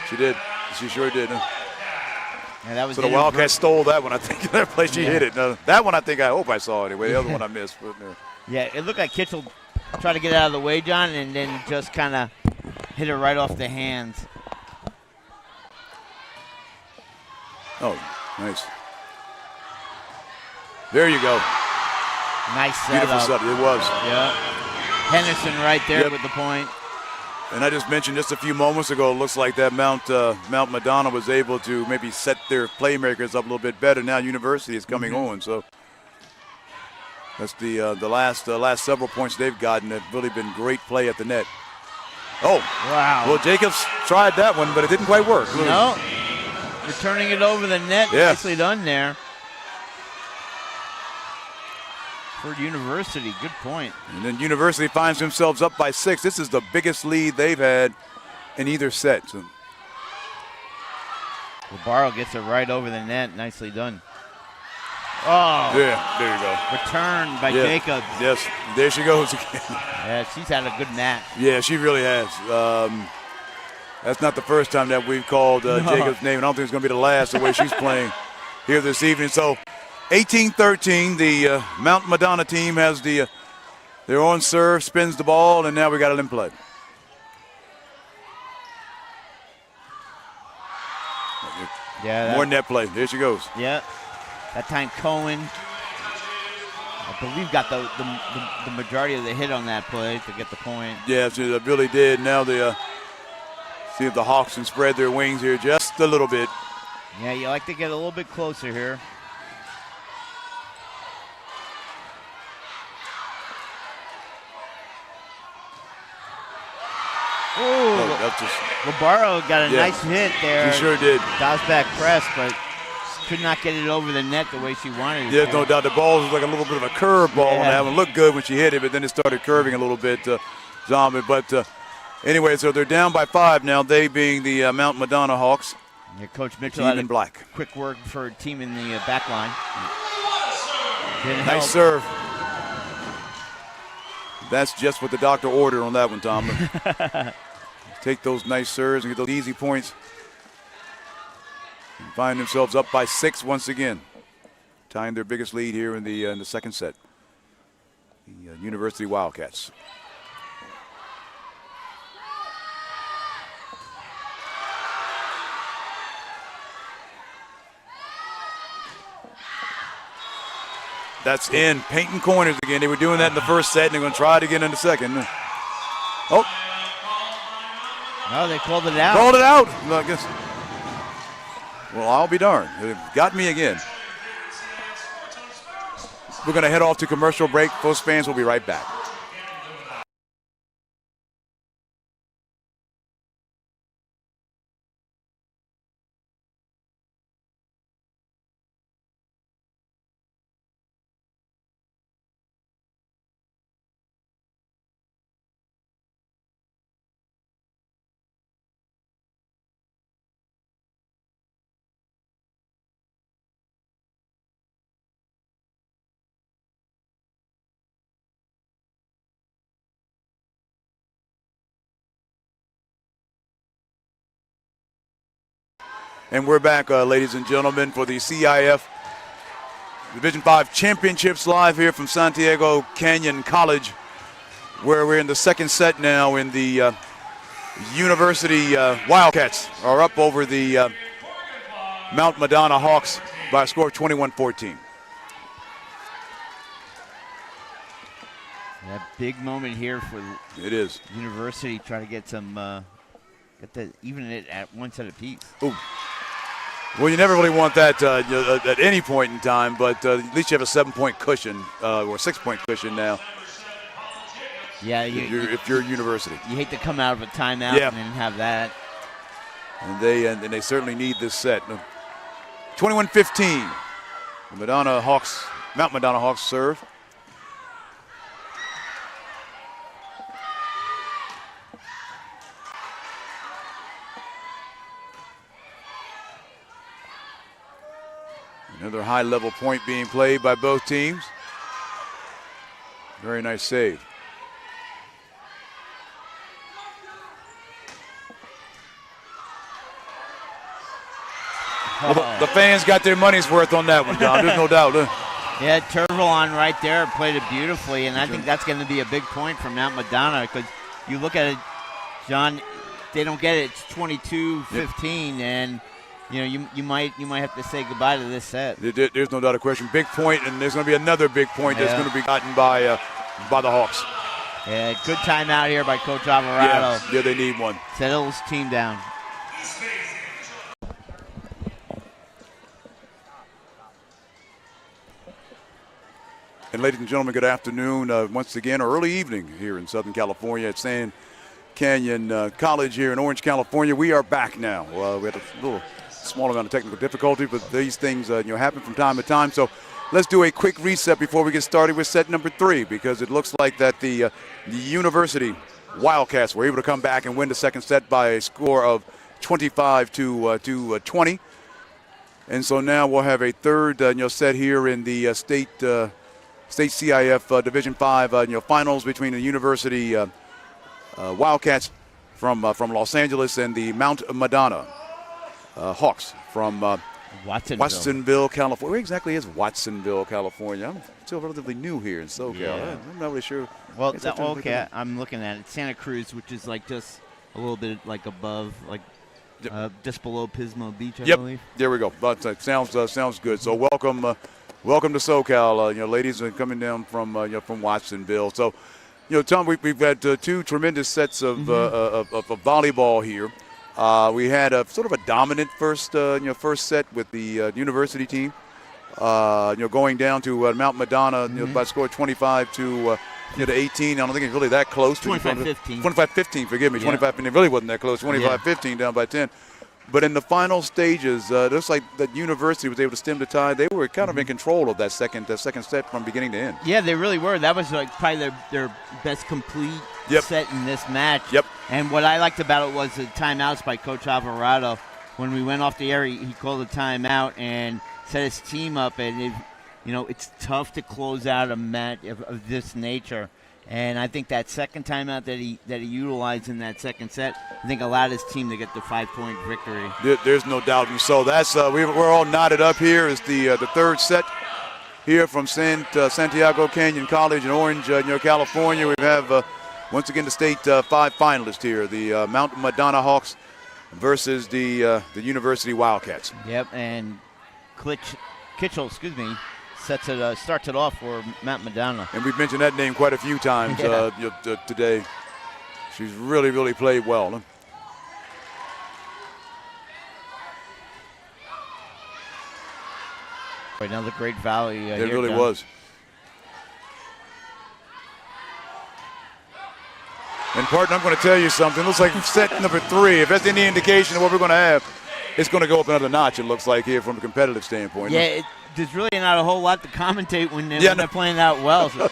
She did. She sure did. Yeah, that was so the Wildcats stole that one. I think that place she hit it. No, that one I hope I saw anyway. The other one I missed. But, yeah, it looked like Kitchell tried to get out of the way, John, and then just kind of hit it right off the hands. Oh, nice. There you go. Nice setup. Beautiful setup. It was. Yeah. Henderson right there with the point. And I just mentioned just a few moments ago, it looks like that Mount Madonna was able to maybe set their playmakers up a little bit better. Now University is coming on, so that's the last several points they've gotten have really been great play at the net. Oh, wow. Well, Jacobs tried that one, but it didn't quite work. No, returning it over the net. Yeah. Nicely done there. For University, good point. And then University finds themselves up by 6. This is the biggest lead they've had in either set. So. Labaro gets it right over the net. Nicely done. Oh. Yeah, there you go. Return by Jacobs. Yes, there she goes again. Yeah, she's had a good match. Yeah, she really has. That's not the first time that we've called Jacobs' name. I don't think it's going to be the last, the way she's playing here this evening. So 18-13, the Mount Madonna team has their own serve, spins the ball, and now we got it in play. Yeah, more net play. There she goes. Yeah. That time Cohen, I believe, got the majority of the hit on that play to get the point. Yeah, she really did. Now they see if the Hawks can spread their wings here just a little bit. Yeah, you like to get a little bit closer here. Labaro got a nice hit there. He sure did. Dives back press, but could not get it over the net the way she wanted it. There's no doubt. The ball was like a little bit of a curve ball on that one. Looked good when she hit it, but then it started curving a little bit, Zombie. But anyway, so they're down by 5 now, they being the Mount Madonna Hawks. Yeah, Coach Mitchell had in black. Quick work for a team in the back line. Nice serve. That's just what the doctor ordered on that one, Tom. Take those nice serves and get those easy points. And find themselves up by 6 once again. Tying their biggest lead here in the second set. The University Wildcats. That's in, painting corners again. They were doing that in the first set, and they're going to try it again in the second. Oh. No, they called it out. Called it out. I guess. Well, I'll be darned. It got me again. We're going to head off to commercial break. Post fans will be right back. And we're back, ladies and gentlemen, for the CIF Division 5 Championships live here from Santiago Canyon College, where we're in the second set now in the University Wildcats are up over the Mount Madonna Hawks by a score of 21-14. That big moment here for it is University, try to get some, even it at one set apiece. Ooh. Well, you never really want that at any point in time, but at least you have a 7-point cushion or 6-point cushion now. Yeah, if you're University, you hate to come out of a timeout and then have that. And they certainly need this set. 21-15. Mount Madonna Hawks serve. Another high-level point being played by both teams. Very nice save. Well, the fans got their money's worth on that one, John. There's no doubt. Yeah, Turvalon right there played it beautifully, and I think that's going to be a big point for Mount Madonna because you look at it, John, they don't get it. It's 22-15, and you might have to say goodbye to this set. There's no doubt of question. Big point, and there's going to be another big point that's going to be gotten by the Hawks. Yeah, good timeout here by Coach Alvarado. Yeah, they need one. Settle his team down. And ladies and gentlemen, good afternoon once again, or early evening here in Southern California at San Canyon College here in Orange, California. We are back now. We had a little small amount of technical difficulty, but these things happen from time to time. So let's do a quick reset before we get started with set number 3, because it looks like that the University Wildcats were able to come back and win the second set by a score of 25-20. And so now we'll have a third set here in the state CIF Division 5 finals between the University Wildcats from Los Angeles and the Mount Madonna Hawks from Watsonville, California. Where exactly is Watsonville, California? I'm still relatively new here in SoCal. Yeah. I'm not really sure. Well, I'm looking at it. Santa Cruz, which is like just a little bit like above, like just below Pismo Beach, I believe. There we go. But sounds good. So welcome to SoCal, ladies, coming down from Watsonville. So, Tom, we've had 2 tremendous sets of volleyball here. We had a sort of a dominant first set with the University team, going down to Mount Madonna by a score of 25 to 18. I don't think it's really that close. 25-15. 25-15, forgive me. 25-15. It really wasn't that close. 25-15 down by 10. But in the final stages, it looks like the University was able to stem the tide. They were kind of in control of that second set from beginning to end. Yeah, they really were. That was like probably their best complete set in this match. Yep. And what I liked about it was the timeouts by Coach Alvarado. When we went off the air, he called a timeout and set his team up. And it's tough to close out a match of this nature. And I think that second timeout that he utilized in that second set, I think allowed his team to get the 5-point victory. There's no doubt. And so that's we're all knotted up here. Is the third set here from Santiago Canyon College in Orange, California. We have once again the state 5 finalists here: the Mount Madonna Hawks versus the University Wildcats. Yep, and Kitchell, starts it off for Mount Madonna. And we've mentioned that name quite a few times today. She's really, really played well. Another great volley. It really was. And, partner, I'm going to tell you something. It looks like set number 3. If that's any indication of what we're going to have, it's going to go up another notch, it looks like, here from a competitive standpoint. Yeah, there's really not a whole lot to commentate when they're playing out well. So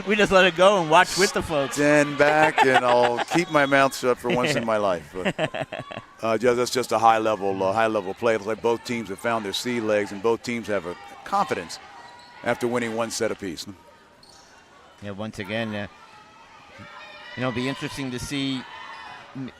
we just let it go and watch with the folks. Stand back, and I'll keep my mouth shut for once in my life. But, that's just a high-level play. It looks like both teams have found their sea legs, and both teams have a confidence after winning one set apiece. Yeah, once again, it'll be interesting to see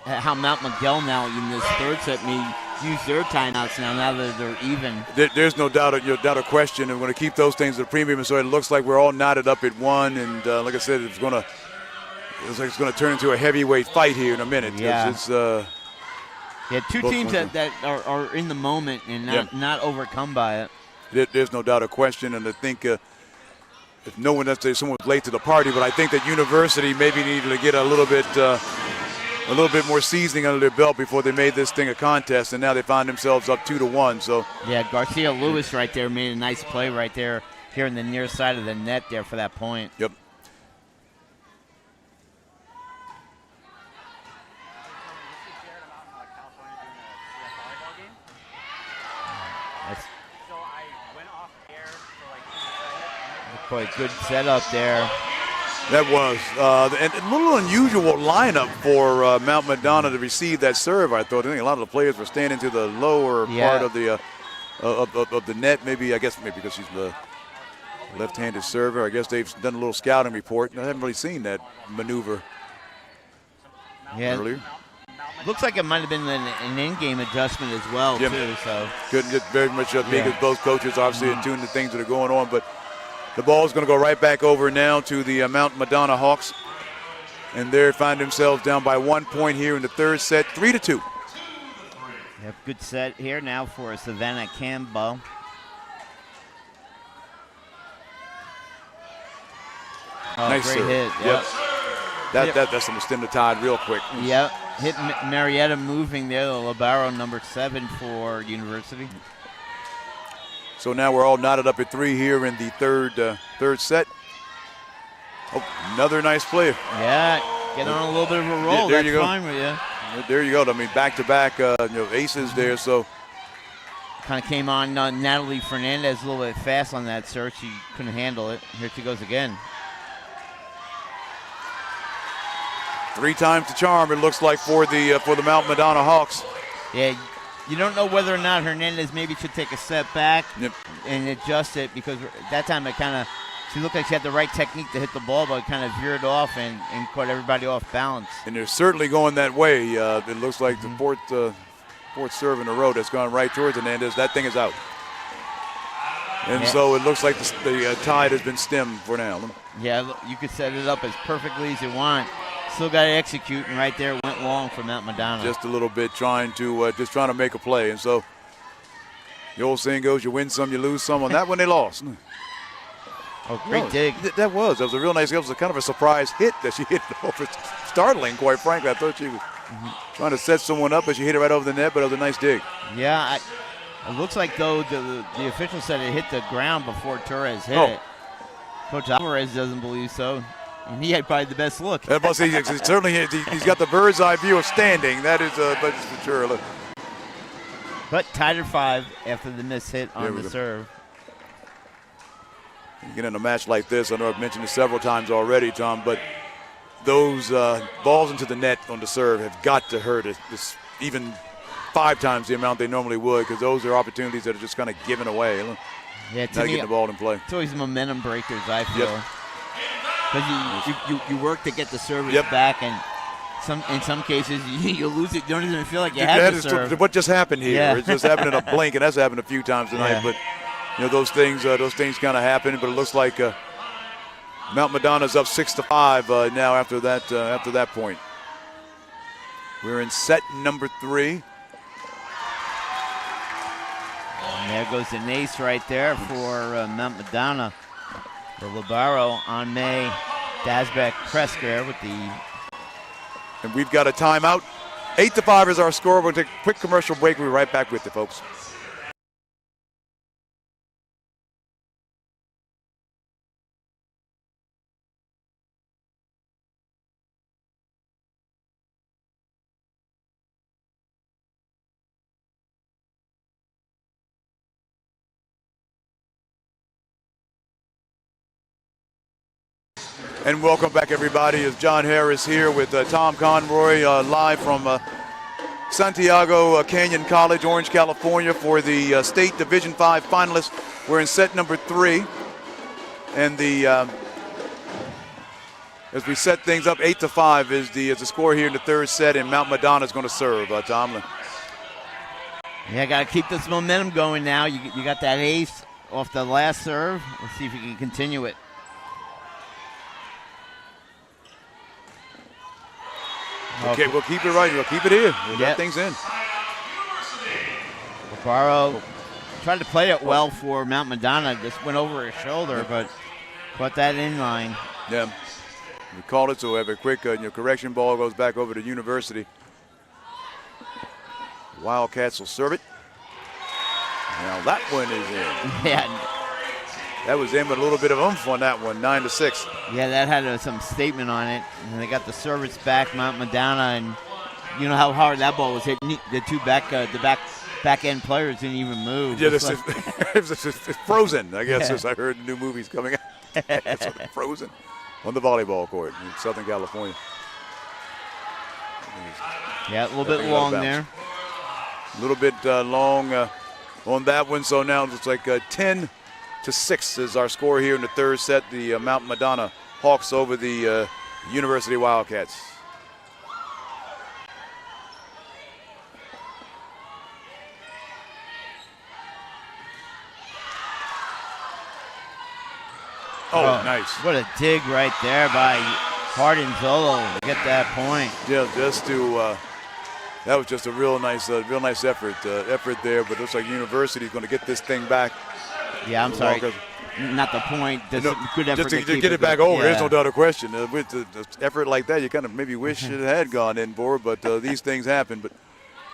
how Mount Miguel now in this third set may use their timeouts now that they're even. There's no doubt or question. And we're going to keep those things at a premium. And so it looks like we're all knotted up at 1. And like I said, it's going to turn into a heavyweight fight here in a minute. Yeah. It's, two teams that are in the moment and not overcome by it. There's no doubt or question. And I think if no one, let's say someone's late to the party, but I think that University maybe needed to get a little bit more seasoning under their belt before they made this thing a contest, and now they find themselves up 2-1. So yeah, Garcia Lewis right there made a nice play right there here in the near side of the net there for that point. Yep. Quite good setup there. That was and a little unusual lineup for Mount Madonna to receive that serve. I think a lot of the players were standing to the lower part of the of the net. Maybe because she's the left-handed server. I guess they've done a little scouting report. I haven't really seen that maneuver earlier. Looks like it might have been an in-game adjustment as well too. So couldn't get very much because both coaches obviously attuned to things that are going on, but. The ball is going to go right back over now to the Mount Madonna Hawks. And they find themselves down by 1 point here in the third set, 3-2. Yep, good set here now for Savannah Campbell. Oh, nice great serve. hit. Yep. That's going to stem the tide real quick. Yep, hit Marietta moving there, the Libero number 7 for University. So now we're all knotted up at 3 here in the third set. Oh, another nice play. Yeah, get on a little bit of a roll. There That's you go. fine with you. There you go. I mean, back-to-back aces there. So kind of came on Natalie Fernandez a little bit fast on that serve. She couldn't handle it. Here she goes again. 3 times the charm, it looks like, for the Mount Madonna Hawks. Yeah. You don't know whether or not Hernandez maybe should take a step back and adjust it, because that time she looked like she had the right technique to hit the ball, but it kind of veered off and caught everybody off balance. And they're certainly going that way. It looks like the fourth serve in a row that's gone right towards Hernandez. That thing is out. And so it looks like the tide has been stemmed for now. Yeah, you could set it up as perfectly as you want. Still got to execute, and right there went long for Mount Madonna. Just a little bit, trying to make a play. And so the old saying goes, you win some, you lose some. On that one, they lost. Oh, great dig. That was a real nice. It was kind of a surprise hit that she hit it over. Startling, quite frankly. I thought she was trying to set someone up, but she hit it right over the net, but it was a nice dig. Yeah, it looks like, though, the official said it hit the ground before Torres hit it. Coach Alvarez doesn't believe so. And he had probably the best look. Certainly, he's got the bird's eye view of standing. That is, but for sure. But tied at 5 after the missed hit on the serve. You get in a match like this, I know I've mentioned it several times already, Tom, but those balls into the net on the serve have got to hurt this even 5 times the amount they normally would, because those are opportunities that are just kind of given away. Yeah, not getting the ball in play. It's always momentum breakers, I feel. Because you work to get the service back, and in some cases you lose it. You don't even feel like you had to serve. What just happened here? Yeah. It just happened in a blink, and that's happened a few times tonight. But those things kind of happen. But it looks like Mount Madonna's up 6-5 now after that point. We're in set number 3. And there goes an ace right there for Mount Madonna. For Labaro on May, Dasbeck, Presker with the. And we've got a timeout. 8-5 is our score. We'll take a quick commercial break. We'll be right back with you, folks. And welcome back, everybody. It's John Harris here with Tom Conroy live from Santiago Canyon College, Orange, California, for the State Division 5 finalists. We're in set number 3. And as we set things up, 8-5 is the score here in the third set, and Mount Madonna is going to serve. Tomlin. Yeah, got to keep this momentum going now. You got that ace off the last serve. Let's see if you can continue it. Okay, we'll keep it right. We'll keep it in. We'll get things in. Labaro tried to play it well for Mount Madonna. Just went over his shoulder, but caught that in line. Yeah. We called it, so we have a quick correction. Ball goes back over to University. Wildcats will serve it. Now that one is in. Yeah. That was in with a little bit of oomph on that one, 9-6. Yeah, that had some statement on it. And they got the service back, Mount Madonna, and you know how hard that ball was hitting. The two back end players didn't even move. Yeah, it's frozen, I guess, as I heard the new movies coming out. It's frozen on the volleyball court in Southern California. Yeah, a little bit long there. A little bit long on that one. So now it's like 10-6 is our score here in the third set. The Mount Madonna Hawks over the University Wildcats. Oh, nice. What a dig right there by Hardin-Zolo to get that point. Yeah, just to that was just a real nice effort there. But it looks like University's going to get this thing back. Yeah, I'm sorry. Not the point. Good effort just to get it back over. There's no doubt of question. With the effort like that, you kind of maybe wish it had gone in for, but these things happen. But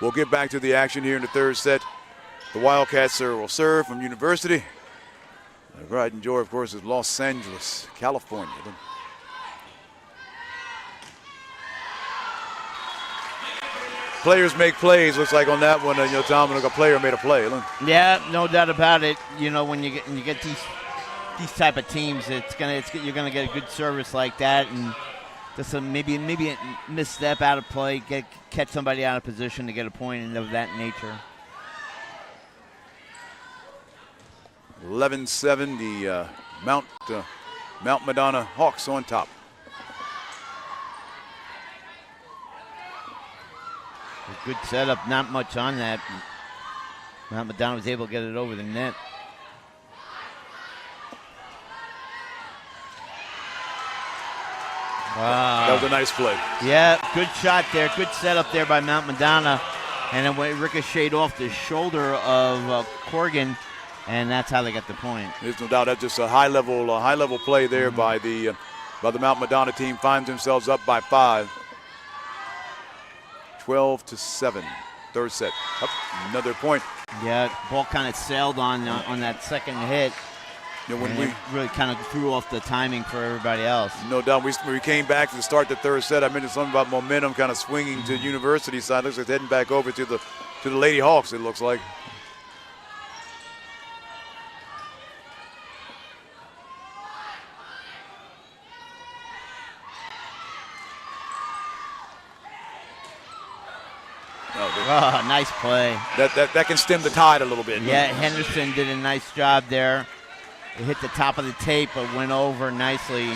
we'll get back to the action here in the third set. The Wildcats will serve from University. Pride and joy, of course, is Los Angeles, California. Players make plays. Looks like on that one, Tom, a player made a play. Yeah, no doubt about it. You know, when you get these type of teams, you're gonna get a good service like that, and just maybe a misstep out of play, catch somebody out of position to get a point and of that nature. 11-7, the Mount Madonna Hawks on top. A good setup, not much on that. Mount Madonna was able to get it over the net. Wow. That was a nice play. Yeah, good shot there. Good setup there by Mount Madonna. And then it ricocheted off the shoulder of Corrigan, and that's how they got the point. There's no doubt that's just a high level play there by the Mount Madonna team. Finds themselves up by 5. 12-7, third set. Up another point. Yeah, ball kind of sailed on that second hit. When we really kind of threw off the timing for everybody else. No doubt. We came back to start the third set. I mentioned something about momentum kind of swinging to University side. Looks like heading back over to the to the Lady Hawks, it looks like. Oh, nice play. That can stem the tide a little bit. Yeah, Henderson did a nice job there. It hit the top of the tape, but went over nicely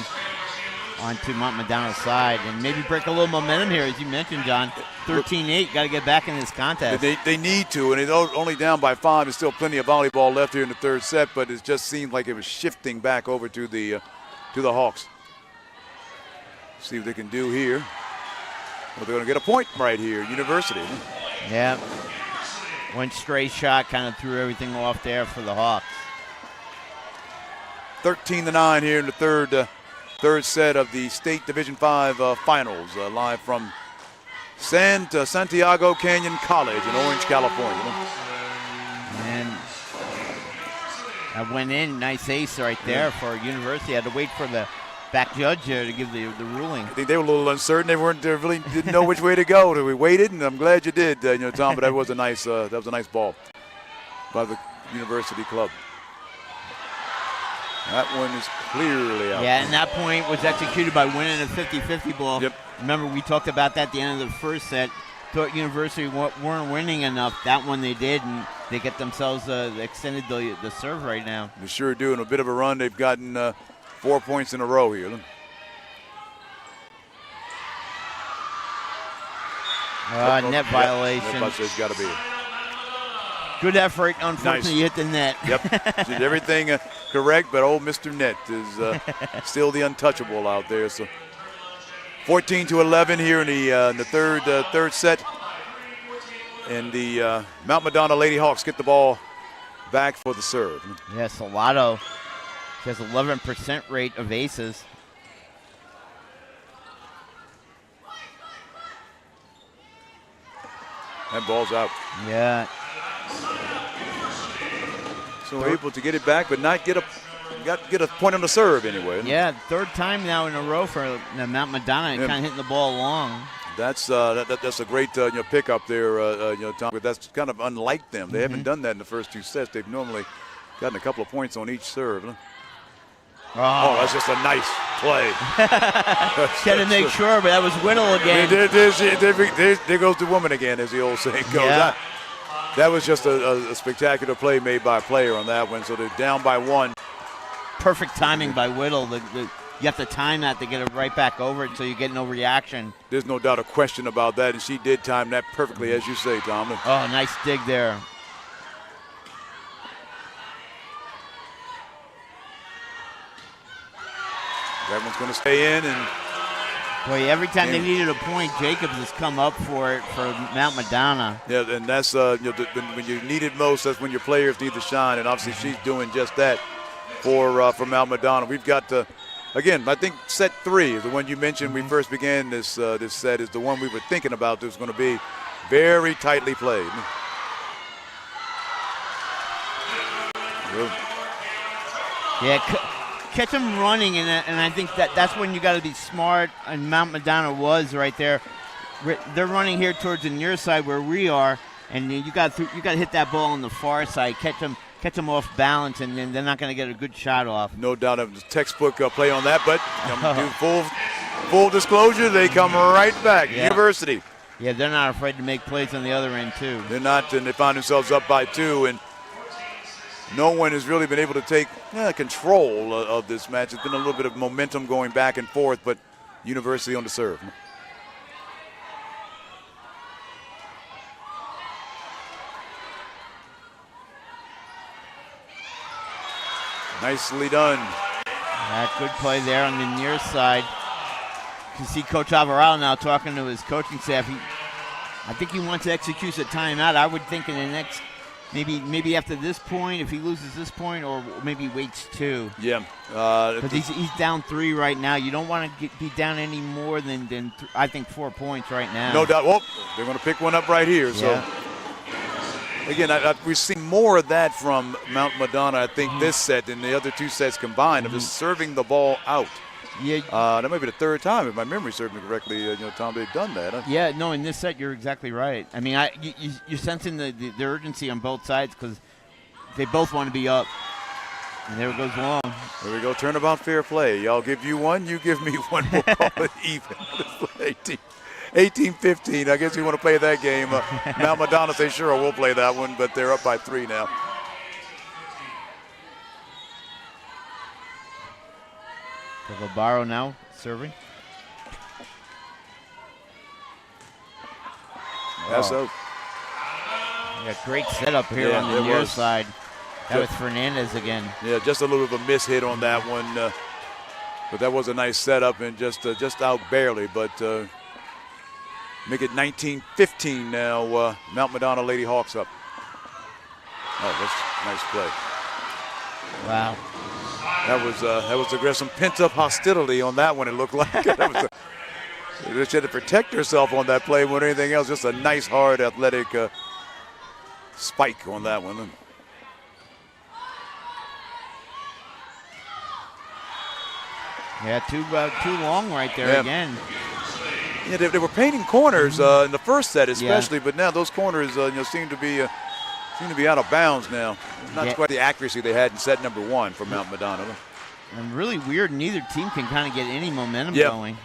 onto Mount Madonna's side. And maybe break a little momentum here, as you mentioned, John. 13-8, got to get back in this contest. They need to, and it's only down by 5. There's still plenty of volleyball left here in the third set, but it just seemed like it was shifting back over to the Hawks. See what they can do here. Well, they're going to get a point right here, University. Yeah. One stray shot kind of threw everything off there for the Hawks. 13-9 here in the third set of the State Division 5 finals, live from Santiago Canyon College in Orange, California. And that went in, nice ace right there for University. Had to wait for the back judge here to give the ruling. I think they were a little uncertain. They really didn't know which way to go. We waited, and I'm glad you did, Tom. But that was a nice ball by the University club. That one is clearly out. Yeah, and that point was executed by winning a 50-50 ball. Yep. Remember, we talked about that at the end of the first set. Thought University weren't winning enough. That one they did, and they get themselves extended the serve right now. They sure do. In a bit of a run, they've gotten 4 points in a row here. Net violation. That's got to be it. Good effort. Unfortunately, you hit the net. Yep. Did everything correct, but old Mr. Net is still the untouchable out there. So 14-11 here in the third set. And the Mount Madonna Lady Hawks get the ball back for the serve. Yes, Salado. She has 11% rate of aces. That ball's out. Yeah. So able to get it back, but not get a point on the serve anyway. Yeah, third time now in a row for Mount Madonna, kind of hitting the ball long. That's a great pickup there, Tom. But that's kind of unlike them. They haven't done that in the first 2 sets. They've normally gotten a couple of points on each serve. Oh, that's just a nice play. Had to make sure, but that was Whittle again. There goes the woman again, as the old saying goes. Yeah. That was just a spectacular play made by a player on that one. So they're down by 1. Perfect timing by Whittle. You have to time that to get it right back over it so you get no reaction. There's no doubt, a question about that, and she did time that perfectly, as you say, Tom. Oh, nice dig there. That one's going to stay in, and boy, every time they needed a point, Jacobs has come up for it for Mount Madonna. Yeah, and that's when you need it most, that's when your players need to shine, and obviously she's doing just that for Mount Madonna. We've got again, I think set 3 is the one you mentioned. We first began this set is the one we were thinking about. That was going to be very tightly played. Yeah. Catch them running, and I think that's when you got to be smart, and Mount Madonna was right there. They're running here towards the near side where we are, and you got to hit that ball on the far side, catch them off balance, and then they're not going to get a good shot off. No doubt of the textbook play on that, but full disclosure, they come right back. Yeah. University. Yeah, they're not afraid to make plays on the other end too. They're not, and they find themselves up by 2, and no one has really been able to take control of this match. It's been a little bit of momentum going back and forth, but University on the serve. Nicely done. Yeah, good play there on the near side. You can see Coach Alvarado now talking to his coaching staff. I think he wants to execute a timeout. I would think in the next Maybe after this point, if he loses this point, or maybe waits 2. Yeah. Because he's down 3 right now. You don't want to be down any more than I think 4 points right now. No doubt. Well, they're going to pick one up right here. So, again, we've seen more of that from Mount Madonna, I think, this set than the other 2 sets combined, of just serving the ball out. Yeah. That might be the third time, if my memory serves me correctly, Tom, they've done that. Huh? Yeah, no, in this set, you're exactly right. I mean, you're sensing the urgency on both sides because they both want to be up. And there it goes long. There we go, turnabout fair play. I'll give you one, you give me one. We'll call it even. 18-15. I guess you want to play that game. Mount Madonna say, sure, we'll play that one, but they're up by 3 now. Barrow now serving. That's so. Yeah, great setup here on the near side. That was Fernandez again. Yeah, just a little bit of a miss hit on that one, but that was a nice setup and just out barely. But make it 19-15 now. Mount Madonna Lady Hawks up. Oh, that's a nice play. Wow. That was aggressive, pent-up hostility on that one. It looked like she had to protect herself on that play more than anything else. Just a nice, hard, athletic spike on that one. Yeah, too long right there again. Yeah, they were painting corners in the first set, especially, but now those corners seem to be out of bounds now. Not quite the accuracy they had in set number 1 for Mount Madonna. And really weird, neither team can kind of get any momentum going.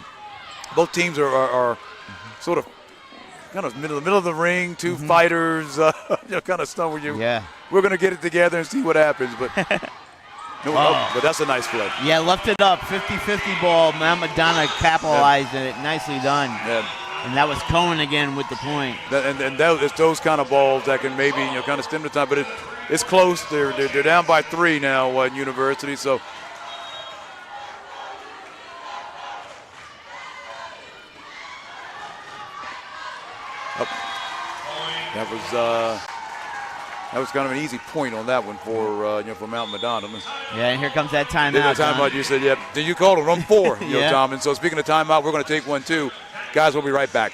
Both teams are sort of kind of middle of the ring, two fighters, kind of stuff where we're going to get it together and see what happens. But but that's a nice play. Yeah, left it up, 50-50 ball. Mount Madonna capitalized it. Nicely done. Yeah. And that was Cohen again with the point. And it's those kind of balls that can maybe kind of stem the time, but it's close. They're down by 3 now at University. So that was kind of an easy point on that one for Mount Madonna. Yeah, and here comes that timeout. Timeout. You said, Then you called it run 4, Tom. And so speaking of timeout, we're going to take one too. Guys, we'll be right back.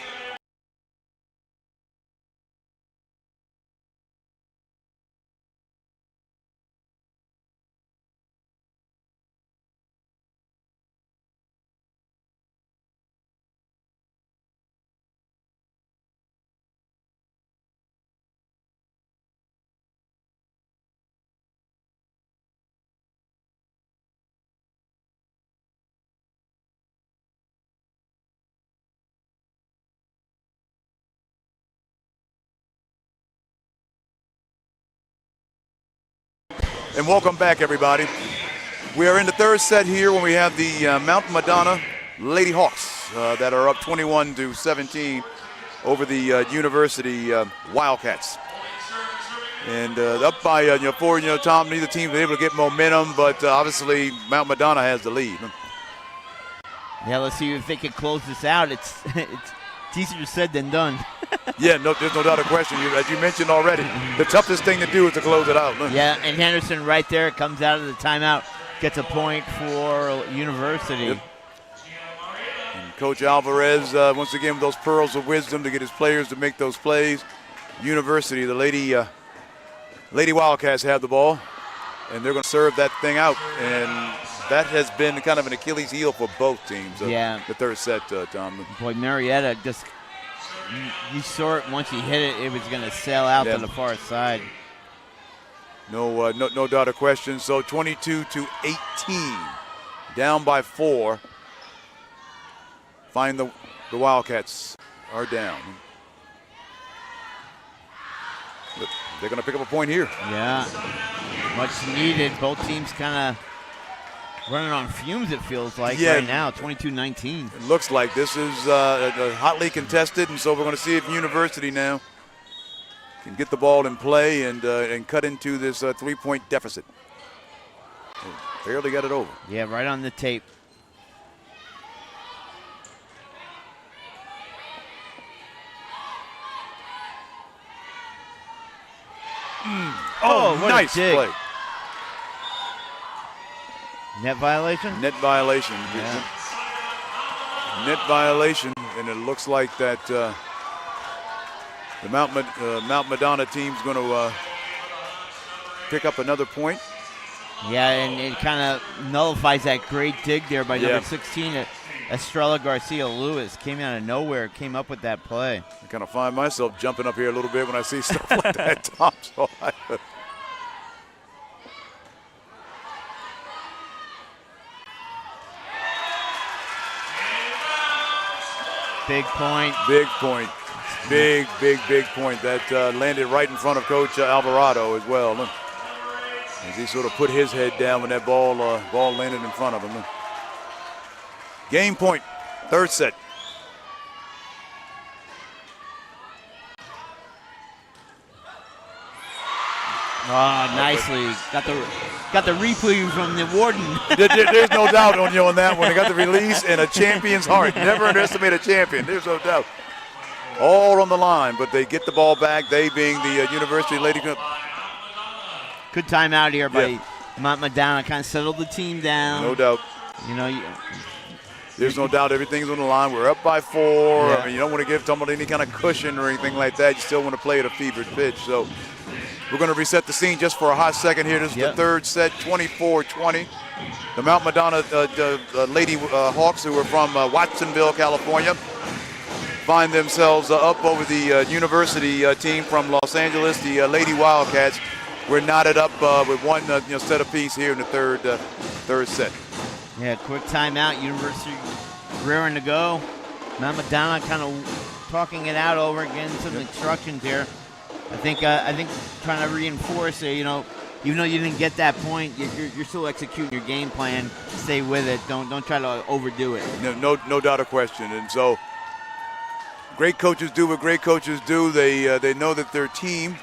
And welcome back, everybody. We are in the third set here when we have the Mount Madonna Lady Hawks that are up 21-17 over the University Wildcats. And up by 4, Tom, neither team was able to get momentum, but obviously Mount Madonna has the lead. Yeah, let's see if they can close this out. It's easier said than done. There's no doubt of question. As you mentioned already, the toughest thing to do is to close it out. Yeah, and Henderson right there comes out of the timeout, gets a point for University. Yep. And Coach Alvarez, once again, with those pearls of wisdom to get his players to make those plays. University, the Lady Wildcats have the ball, and they're going to serve that thing out. And that has been kind of an Achilles heel for both teams. The third set, Tom. Boy, Marietta just, you saw it once he hit it, it was going to sail out to the far side. No doubt of question. So 22-18, down by 4. Find the Wildcats are down. But they're going to pick up a point here. Yeah, much needed. Both teams kind of running on fumes, it feels like, right now, 22-19. It looks like this is hotly contested, and so we're going to see if University now can get the ball in play and cut into this 3-point deficit. They barely got it over. Yeah, right on the tape. Oh, nice play. Net violation? Net violation. Yeah. Net violation, and it looks like that the Mount Madonna team's going to pick up another point. Yeah, and it kind of nullifies that great dig there by number 16, Estrella Garcia Lewis. Came out of nowhere, came up with that play. I kind of find myself jumping up here a little bit when I see stuff like that, Tom. So big point. Big point. Big point. That landed right in front of Coach Alvarado as well. Look, as he sort of put his head down when that ball landed in front of him. Game point, third set. Oh, nicely. Got the replay from the warden. There's no doubt on that one. They got the release and a champion's heart. Never underestimate a champion. There's no doubt. All on the line, but they get the ball back. They being the University Lady. Good timeout here by Madonna. Kind of settled the team down. No doubt. You know, there's no doubt everything's on the line. We're up by 4. Yeah. I mean, you don't want to give someone any kind of cushion or anything like that. You still want to play at a fevered pitch. So we're going to reset the scene just for a hot second here. This is the third set, 24-20. The Mount Madonna Lady Hawks, who are from Watsonville, California, find themselves up over the University team from Los Angeles, the Lady Wildcats. We're knotted up with one set apiece here in the third set. Yeah, quick timeout. University rearing to go. Mount Madonna kind of talking it out over, getting some instructions here. I think trying to reinforce it. You know, even though you didn't get that point, you're still executing your game plan. Stay with it. Don't try to overdo it. No doubt of question. And so, great coaches do what great coaches do. They know that their team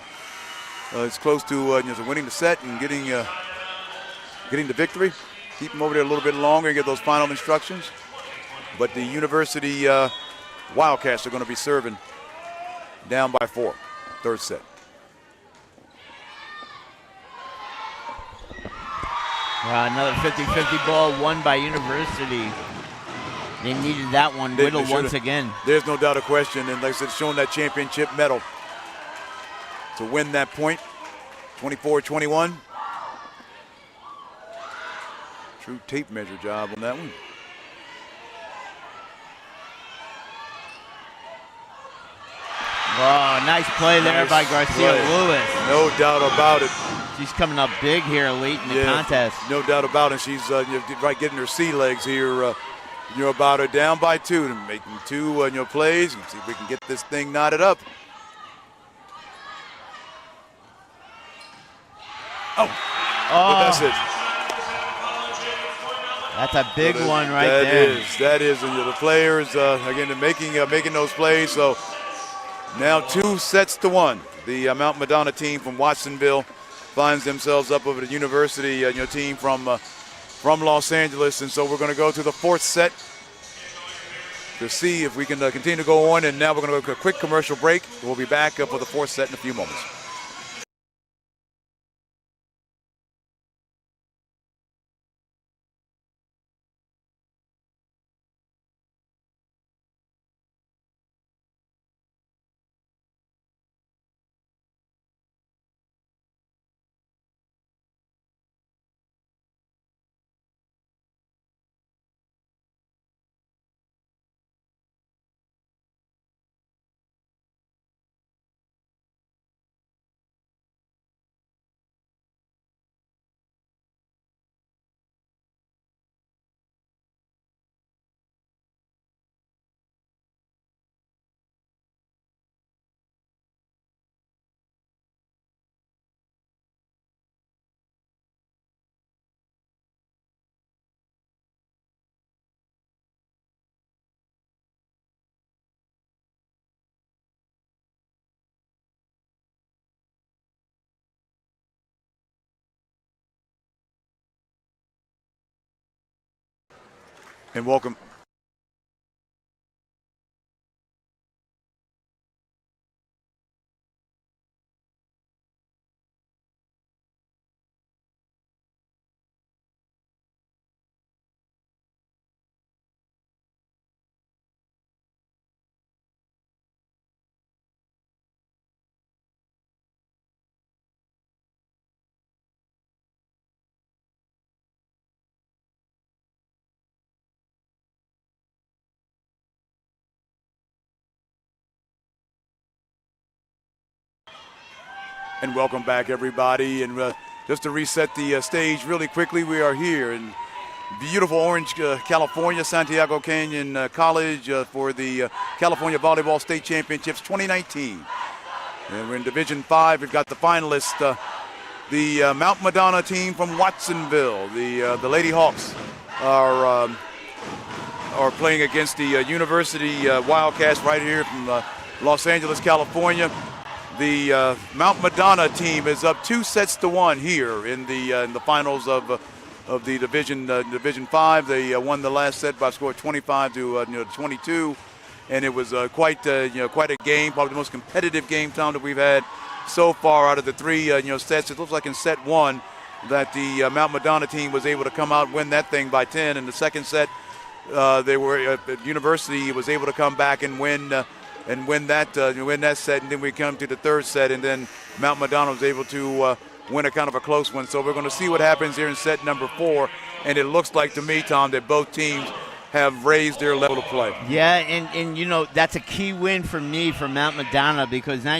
is close to winning the set and getting the victory. Keep them over there a little bit longer and get those final instructions. But the University Wildcats are going to be serving down by 4. Third set. Another 50-50 ball won by University. They needed that one. Whittle once again. There's no doubt of question. And like I said, showing that championship medal to win that point. 24-21. True tape measure job on that one. Oh, nice play there by Garcia Lewis. No doubt about it. She's coming up big here late in the contest. No doubt about it. She's right getting her sea legs here. About her down by 2, making 2 plays. And see if we can get this thing knotted up. Oh, that's it. That's a big one right there. That is. And the players again making those plays. So now 2 sets to 1. The Mount Madonna team from Watsonville finds themselves up over the University team from Los Angeles, and so we're going to go to the 4th set to see if we can continue to go on. And now we're going to go to a quick commercial break. We'll be back for the 4th set in a few moments. And welcome. And welcome back, everybody. And just to reset the stage really quickly, we are here in beautiful Orange, California, Santiago Canyon College for the California Volleyball State Championships 2019. And we're in Division 5. We've got the finalists, the Mount Madonna team from Watsonville. The Lady Hawks are playing against the University Wildcats right here from Los Angeles, California. The Mount Madonna team is up 2-1 here in the finals of the Division 5. They won the last set by a score of 25 to 22, and it was quite a game, probably the most competitive game, Tom, that we've had so far out of the three sets. It looks like in set one that the Mount Madonna team was able to come out and win that thing by 10. In the second set, University was able to come back and win that set, and then we come to the third set, and then Mount Madonna was able to win a kind of a close one. So we're going to see what happens here in set number 4, and it looks like to me, Tom, that both teams have raised their level of play. Yeah, and that's a key win for me for Mount Madonna, because now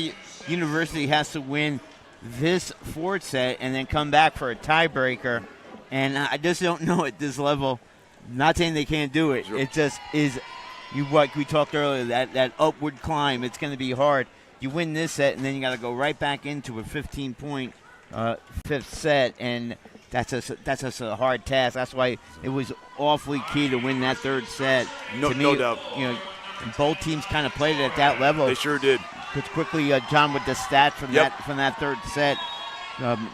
University has to win this fourth set and then come back for a tiebreaker, and I just don't know at this level. Not saying they can't do it. Sure. It just is. Like we talked earlier, that upward climb, it's going to be hard. You win this set, and then you got to go right back into a 15-point fifth set, and that's just a hard task. That's why it was awfully key to win that third set. No doubt. Both teams kind of played it at that level. They sure did. Because quickly, John, with the stat from that third set,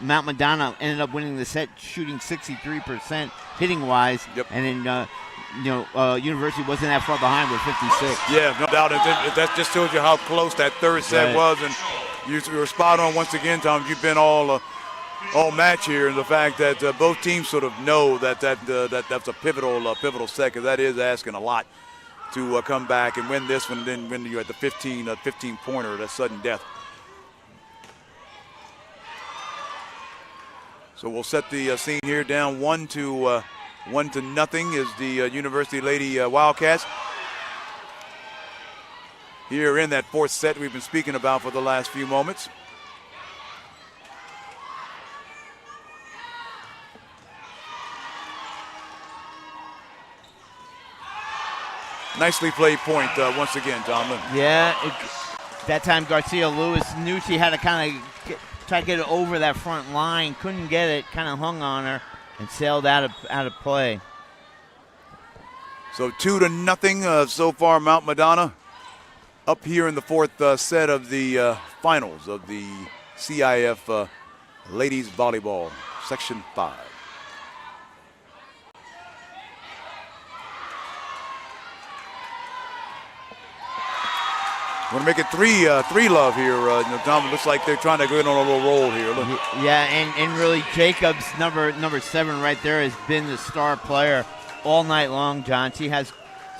Mount Madonna ended up winning the set, shooting 63% hitting-wise, and then. University wasn't that far behind with 56. Yeah, no doubt. That just shows you how close that third set was, and you were spot on once again, Tom. You've been all match here, and the fact that both teams sort of know that's a pivotal set, because that is asking a lot to come back and win this one. And then when you're at the 15-pointer, that's sudden death. So we'll set the scene here, down 1-0 is the University Lady Wildcats. Here in that fourth set we've been speaking about for the last few moments. Nicely played point once again, Tomlin. Yeah, that time Garcia Lewis knew she had to kind of try to get it over that front line. Couldn't get it, kind of hung on her and sailed out of play. So 2-0 so far, Mount Madonna up here in the fourth set of the finals of the CIF Ladies Volleyball Section 5. We're going to make it 3-love here. Tom, it looks like they're trying to get on a little roll here. Look. Yeah, and really Jacobs, number 7 right there, has been the star player all night long, John. She has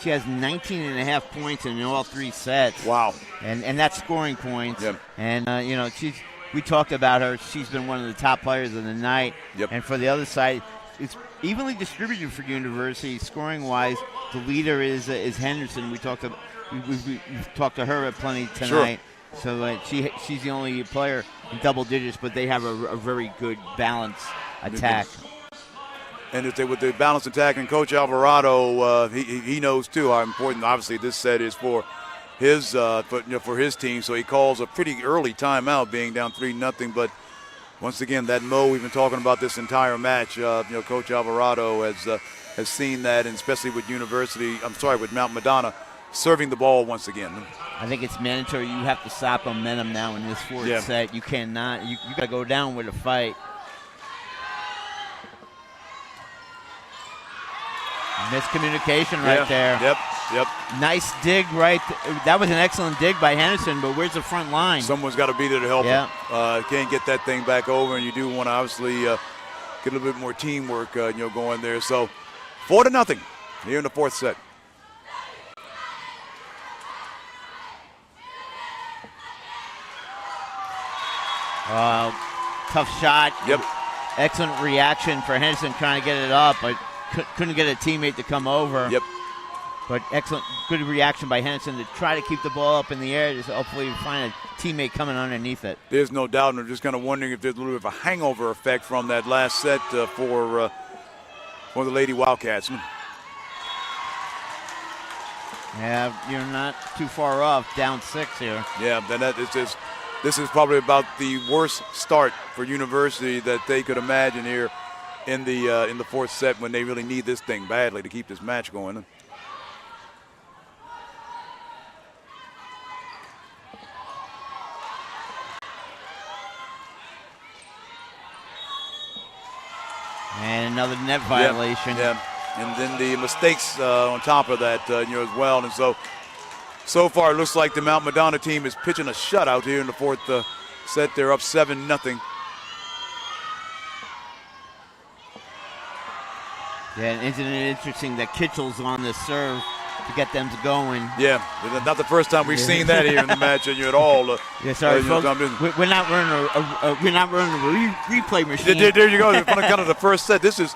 19.5 points in all 3 sets. Wow. And that's scoring points. Yep. And, we talked about her. She's been one of the top players of the night. Yep. And for the other side, it's evenly distributed for University scoring-wise. The leader is Henderson. We've talked to her plenty tonight. Sure. So she's the only player in double digits, but they have a very good balanced attack. And with the balanced attack, and Coach Alvarado, he knows too how important, obviously, this set is for his for his team. So he calls a pretty early timeout, being down 3-0. But once again, that Mo we've been talking about this entire match. Coach Alvarado has seen that, and especially with with Mount Madonna serving the ball once again. I think it's mandatory. You have to stop momentum now in this fourth set. You cannot. You got to go down with a fight. Miscommunication right there. Yep. Nice dig right. That was an excellent dig by Henderson, but where's the front line? Someone's got to be there to help him. Can't get that thing back over, and you do want to obviously get a little bit more teamwork going there. So 4-0 here in the fourth set. Tough shot. Yep. Excellent reaction for Henderson trying to get it up, but couldn't get a teammate to come over. Yep. But excellent, good reaction by Henderson to try to keep the ball up in the air. Just hopefully find a teammate coming underneath it. There's no doubt, and I'm just kind of wondering if there's a little bit of a hangover effect from that last set for the Lady Wildcats. Yeah, you're not too far off, down 6 here. Yeah, then this is probably about the worst start for University that they could imagine here in the fourth set when they really need this thing badly to keep this match going. And another net violation. Yeah, and then the mistakes on top of that, as well. And so far it looks like the Mount Madonna team is pitching a shutout here in the fourth set. They're up 7-0. Yeah, and isn't it interesting that Kitchell's on the serve to get them going? Yeah, not the first time we've seen that here in the match at all. Yeah, sorry, folks. We're not running a replay machine. There you go. Kind of the first set. This is.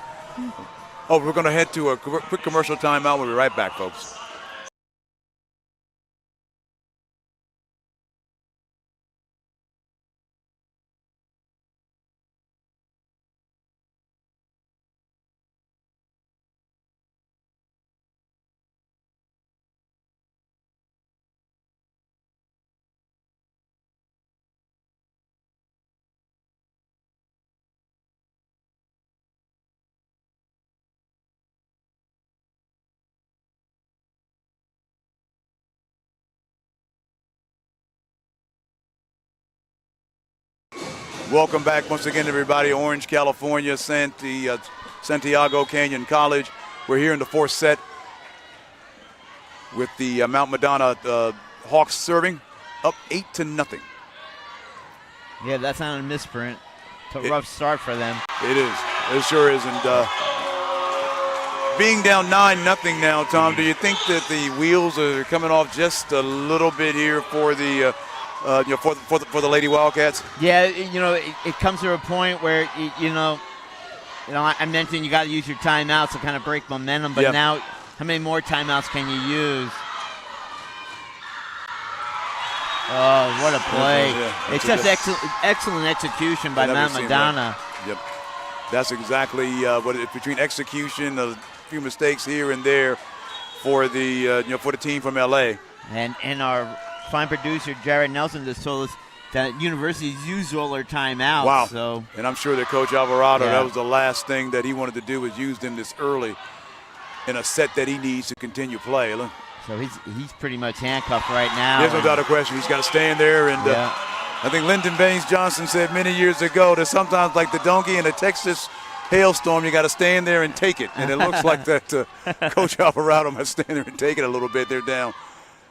Oh, we're going to head to a quick commercial timeout. We'll be right back, folks. Welcome back once again, everybody. Orange, California, Santiago Canyon College. We're here in the fourth set with the Mount Madonna Hawks serving up 8-0. Yeah, that's not a misprint. It's a rough start for them. It is. It sure is. And being down 9-0 now, Tom, do you think that the wheels are coming off just a little bit here for the for the Lady Wildcats? Yeah, it comes to a point where I mentioned you got to use your timeouts to kind of break momentum, but now how many more timeouts can you use? Oh, what a play! It's just excellent execution by Mount Madonna. Yep, that's exactly what between execution, a few mistakes here and there for the for the team from LA, and our fine producer Jared Nelson just told us that universities use all their timeouts. Wow. So. And I'm sure that Coach Alvarado, that was the last thing that he wanted to do, was use them this early in a set that he needs to continue play. Look. So he's pretty much handcuffed right now. There's no doubt of question. He's got to stand there. And I think Lyndon Baines Johnson said many years ago that sometimes, like the donkey in a Texas hailstorm, you got to stand there and take it. And it looks like that Coach Alvarado must stand there and take it a little bit. They're down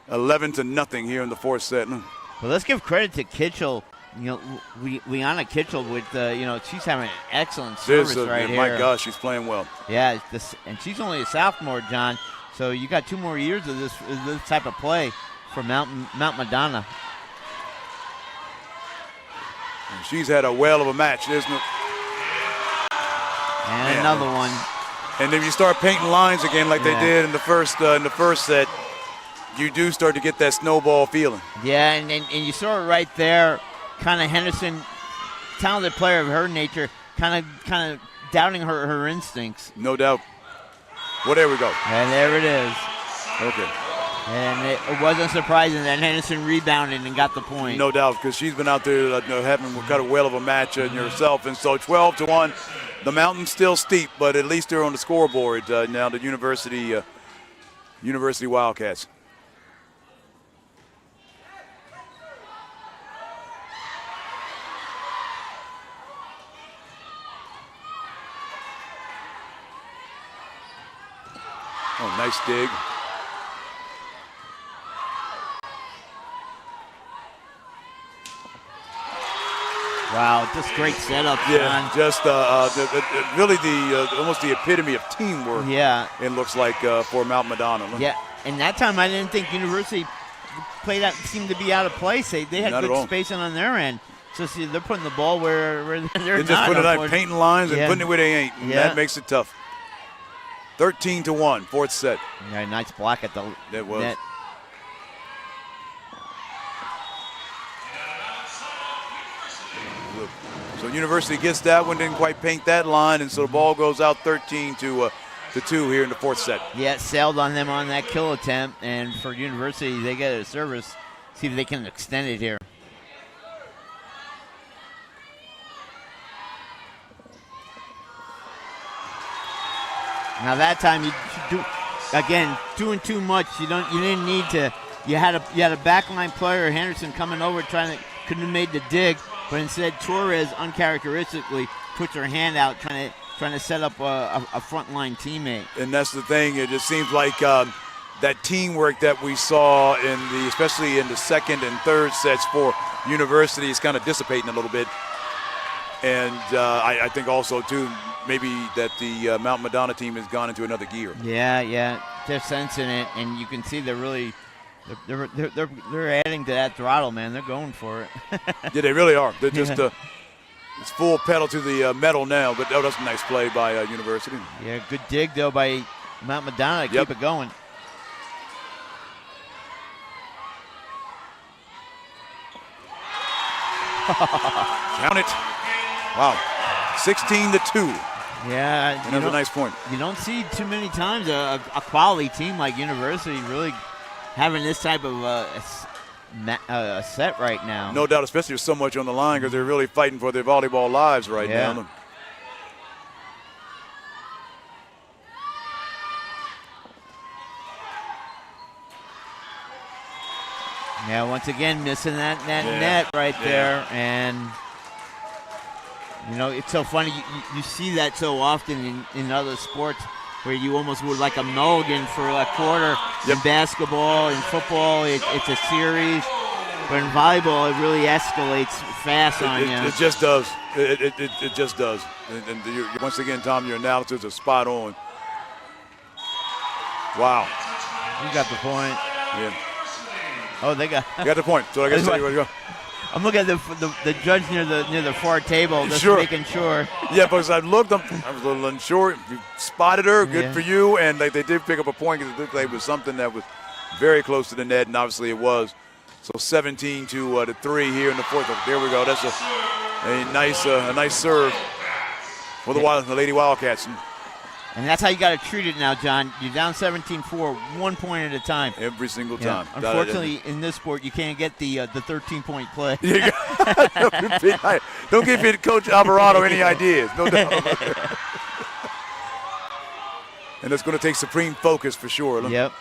11-0 here in the fourth set. Well, let's give credit to Kitchell. Liana Kitchell with she's having an excellent service right here. My gosh, she's playing well. Yeah, and she's only a sophomore, John. So you got 2 more years of this type of play for Mount Madonna. And she's had a whale of a match, isn't it? And another one. And if you start painting lines again like they did in the first set, you do start to get that snowball feeling. Yeah, and you saw it right there. Kind of Henderson, talented player of her nature, kind of doubting her instincts. No doubt. Well, there we go. And there it is. Okay. And it wasn't surprising that Henderson rebounded and got the point. No doubt, because she's been out there having got a whale of a match herself. And so 12-1. The mountain's still steep, but at least they're on the scoreboard now, the University Wildcats. Oh, nice dig. Wow, just great setup, John. Yeah, just really almost the epitome of teamwork. Yeah. It looks like for Mount Madonna. Yeah, and that time I didn't think University seemed to be out of place. They had Not good spacing on their end. So see, they're putting the ball where they're just putting it on painting lines and putting it where they ain't. And that makes it tough. 13-1, fourth set. Yeah, nice block at the net. So University gets that one, didn't quite paint that line, and so the ball goes out 13-2 here in the fourth set. Yeah, it sailed on them on that kill attempt, and for University, they get a service. See if they can extend it here. Now that time you do again doing too much. You didn't need to. You had a backline player, Henderson, coming over couldn't have made the dig, but instead Torres uncharacteristically puts her hand out trying to set up a frontline teammate. And that's the thing. It just seems like that teamwork that we saw especially in the second and third sets for University is kind of dissipating a little bit. And I think also too maybe that the Mount Madonna team has gone into another gear. Yeah, they're sensing it, and you can see they're really they're adding to that throttle, man. They're going for it. Yeah, they really are. They're just it's full pedal to the metal now. But that's a nice play by University. Yeah, good dig though by Mount Madonna to keep it going. Count it. Wow, 16-2. Yeah, another nice point. You don't see too many times a quality team like University really having this type of a set right now. No doubt, especially with so much on the line because they're really fighting for their volleyball lives right now. Yeah, once again missing that net right there, and it's so funny. You see that so often in other sports where you almost would like a mulligan for a quarter. In basketball, in football, it's a series. But in volleyball, it really escalates fast on you. It just does. It just does. And once again, Tom, your analysis is spot on. Wow. You got the point. Yeah. Oh, they got. You got the point. So I guess where to go. I'm looking at the judge near the far table, just making sure. Yeah, because I looked up, I was a little unsure. You spotted her, good for you, and they did pick up a point because it looked like it was something that was very close to the net, and obviously it was. So 17-3 here in the fourth. There we go. That's a nice serve for the Lady Wildcats. And that's how you got to treat it now, John. You're down 17-4, 1 point at a time. Every single time. Unfortunately, in this sport, you can't get the 13-point play. Don't give Coach Alvarado any ideas. No doubt. And it's going to take supreme focus for sure. Yep.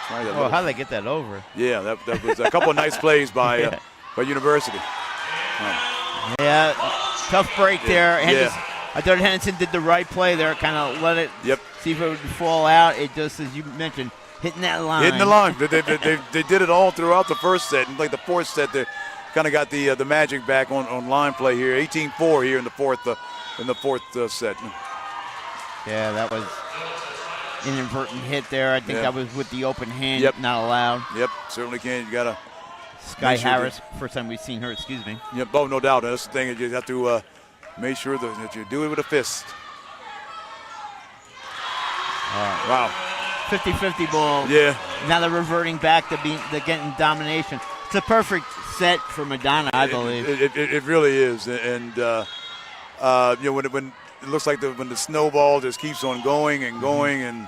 Well, how did they get that over? Yeah, that was a couple of nice plays by University. Yeah, tough break there. I thought Henderson did the right play there, kind of let it see if it would fall out. It just, as you mentioned, hitting that line. Hitting the line. They did it all throughout the first set. And like the fourth set, they kind of got the magic back on line play here. 18-4 here in the fourth set. Yeah, that was inadvertent hit there. I think that was with the open hand, not allowed. Yep, certainly can. You got to. Sky Harris, first time we've seen her, excuse me. Yep, oh, no doubt. That's the thing. You have to make sure that you do it with a fist. Wow. 50-50 ball. Yeah. Now they're reverting back to getting domination. It's a perfect set for Madonna, I believe. It really is. And, when it looks like when the snowball just keeps on going and going, and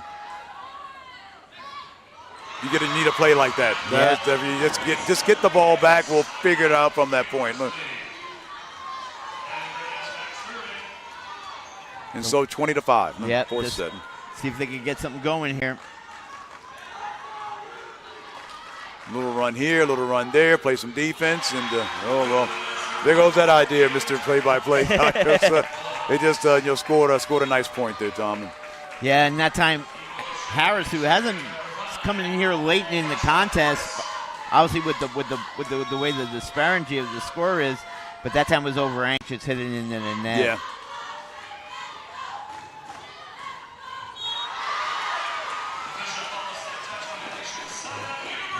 you need a play like that. You just get the ball back. We'll figure it out from that point. Look. And so 20-5. Yeah. Fourth set. See if they can get something going here. A little run here, a little run there. Play some defense, and there goes that idea, Mr. Play-by-Play. They just scored a nice point there, Tom. Yeah, and that time Harris, who hasn't coming in here late in the contest, obviously with the way the disparity of the score is, but that time was over anxious, hitting into the net. Yeah.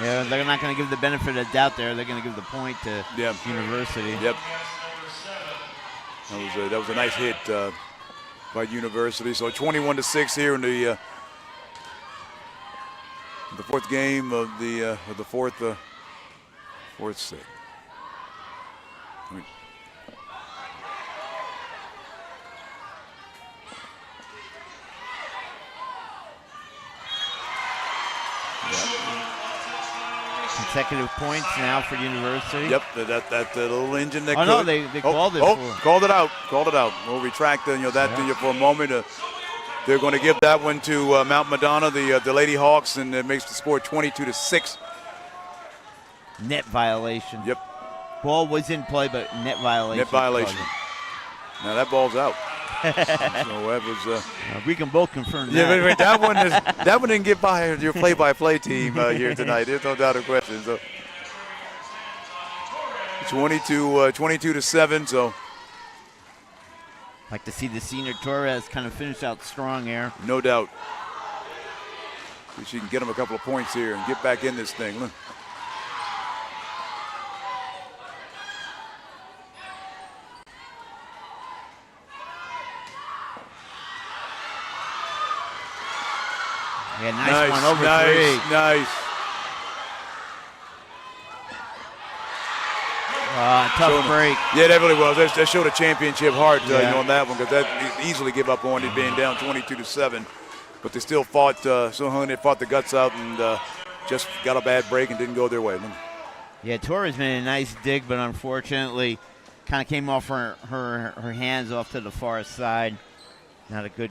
Yeah, they're not going to give the benefit of the doubt there. They're going to give the point to University. Yep. That was a nice hit by University. So 21-6 here in the fourth game of the fourth set. Consecutive points now for University. Yep, that little engine that. Oh no, they called it. Called it out. Called it out. We'll retract that for a moment. They're going to give that one to Mount Madonna, the Lady Hawks, and it makes the score 22-6. Net violation. Yep. Ball was in play, but net violation. Net violation. Now that ball's out. So that was. We can both confirm that. Yeah, but that one didn't get by your play-by-play team here tonight. There's no doubt of question. So 22-7. So. Like to see the senior Torres kind of finish out strong here. No doubt. She can get him a couple of points here and get back in this thing. Look. Yeah, nice one over three. Nice. Tough break. Yeah, that really was. That showed a championship heart on that one, because that easily give up on it being down 22-7. But they still fought, they fought the guts out and just got a bad break and didn't go their way. Yeah, Torres made a nice dig, but unfortunately kind of came off her hands off to the far side. Not a good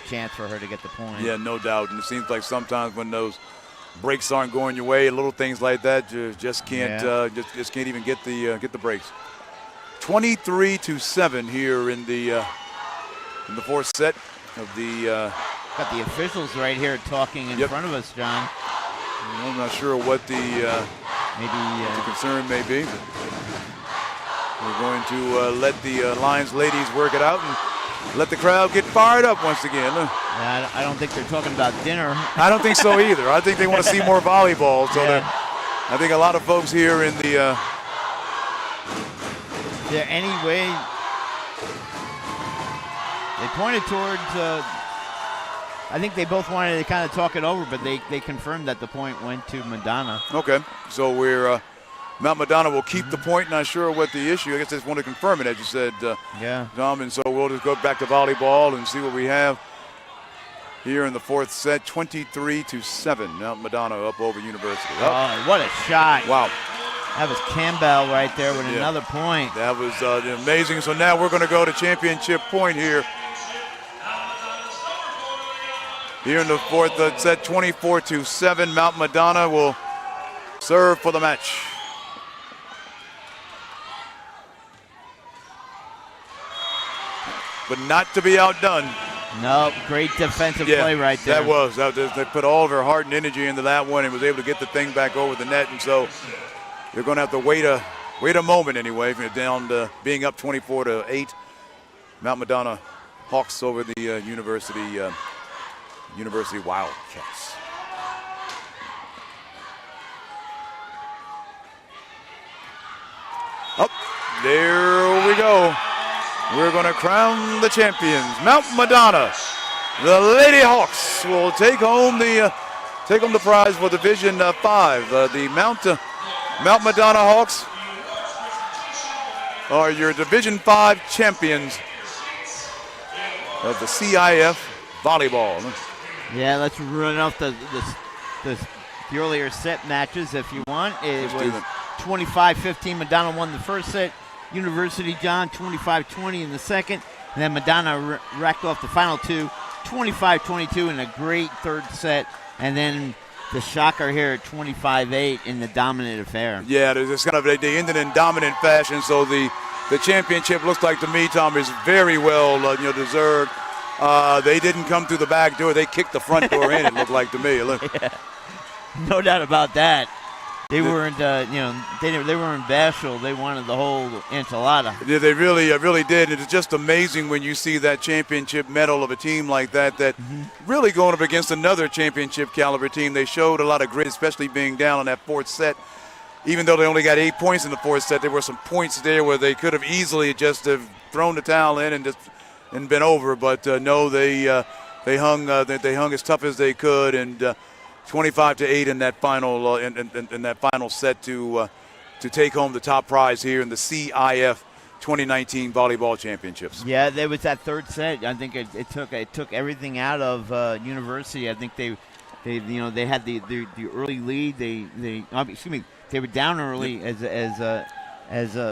chance for her to get the point. Yeah, no doubt. And it seems like sometimes when those breaks aren't going your way, little things like that, you just can't just can't even get the breaks. 23-7 here in the fourth set of the. Got the officials right here talking in front of us, John. I'm not sure what the concern may be. But we're going to let the Lions ladies work it out and let the crowd get fired up once again. Yeah, I don't think they're talking about dinner. I don't think so either. I think they want to see more volleyball. So I think a lot of folks here in the. Is there any way they pointed towards? I think they both wanted to kind of talk it over, but they confirmed that the point went to Madonna. Okay, so we're. Mount Madonna will keep the point. Not sure what the issue. I guess they just want to confirm it, as you said, Dom. And so we'll just go back to volleyball and see what we have here in the fourth set. 23-7. Mount Madonna up over University. Oh, what a shot! Wow, that was Campbell right there with another point. That was amazing. So now we're going to go to championship point here. Here in the fourth set, 24-7. Mount Madonna will serve for the match. But not to be outdone. No, great defensive play right there. That was. They put all of their heart and energy into that one and was able to get the thing back over the net. And so they're going to have to wait a moment anyway, down to being up 24-8. Mount Madonna Hawks over the University Wildcats. Up there we go. We're going to crown the champions. Mount Madonna, the Lady Hawks, will take home the prize for Division 5. The Mount Madonna Hawks are your Division 5 champions of the CIF volleyball. Yeah, let's run off the earlier set matches if you want. It was 25-15. Madonna won the first set. University, John, 25-20 in the second. And then Madonna racked off the final two, 25-22 in a great third set. And then the shocker here at 25-8 in the dominant affair. Yeah, it's kind of they ended in dominant fashion. So the championship looks like to me, Tom, is very well deserved. They didn't come through the back door; they kicked the front door in. It looked like to me. Look. Yeah. No doubt about that. They weren't, they weren't bashful. They wanted the whole enchilada. Yeah, they really did. It's just amazing when you see that championship medal of a team like that really going up against another championship caliber team. They showed a lot of grit, especially being down in that fourth set. Even though they only got 8 points in the fourth set, there were some points there where they could have easily just have thrown the towel in and been over. But no, they hung as tough as they could, and 25-8 in that final in that final set to take home the top prize here in the CIF 2019 Volleyball Championships. Yeah, there was that third set. I think it took everything out of University. I think they had the early lead. They were down early as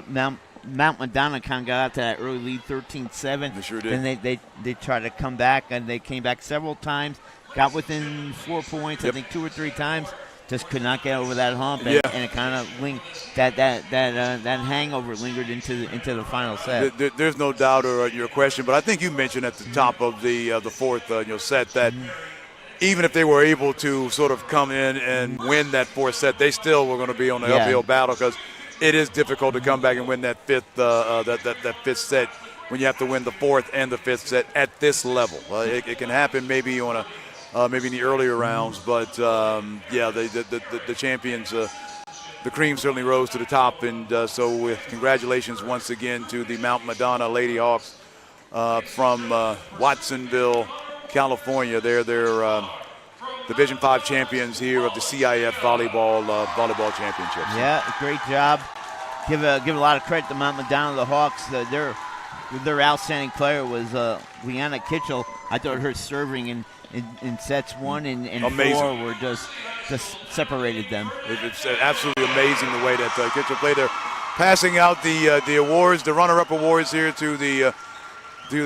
Mount Madonna kind of got out to that early lead, 13-7. They sure did. And they tried to come back, and they came back several times. Got within 4 points, Yep. I think 2 or 3 times. Just could not get over that hump, and, Yeah. and it kind of linked that hangover lingered into the final set. There's no doubt or your question, but I think you mentioned at the top of the fourth set that even if they were able to sort of come in and win that fourth set, they still were going to be on the uphill battle, because it is difficult to come back and win that fifth set when you have to win the fourth and the fifth set at this level. It can happen maybe on maybe in the earlier rounds, but the champions, the cream certainly rose to the top, and so congratulations once again to the Mount Madonna Lady Hawks from Watsonville, California. They're Division V champions here of the CIF volleyball championships. Yeah, great job. Give a lot of credit to Mount Madonna, the Hawks. Their outstanding player was Leanna Kitchell. I thought her serving in sets 1 and 4 were just separated them. It's absolutely amazing the way that Kitchell played there. Passing out the awards, the runner-up awards here to the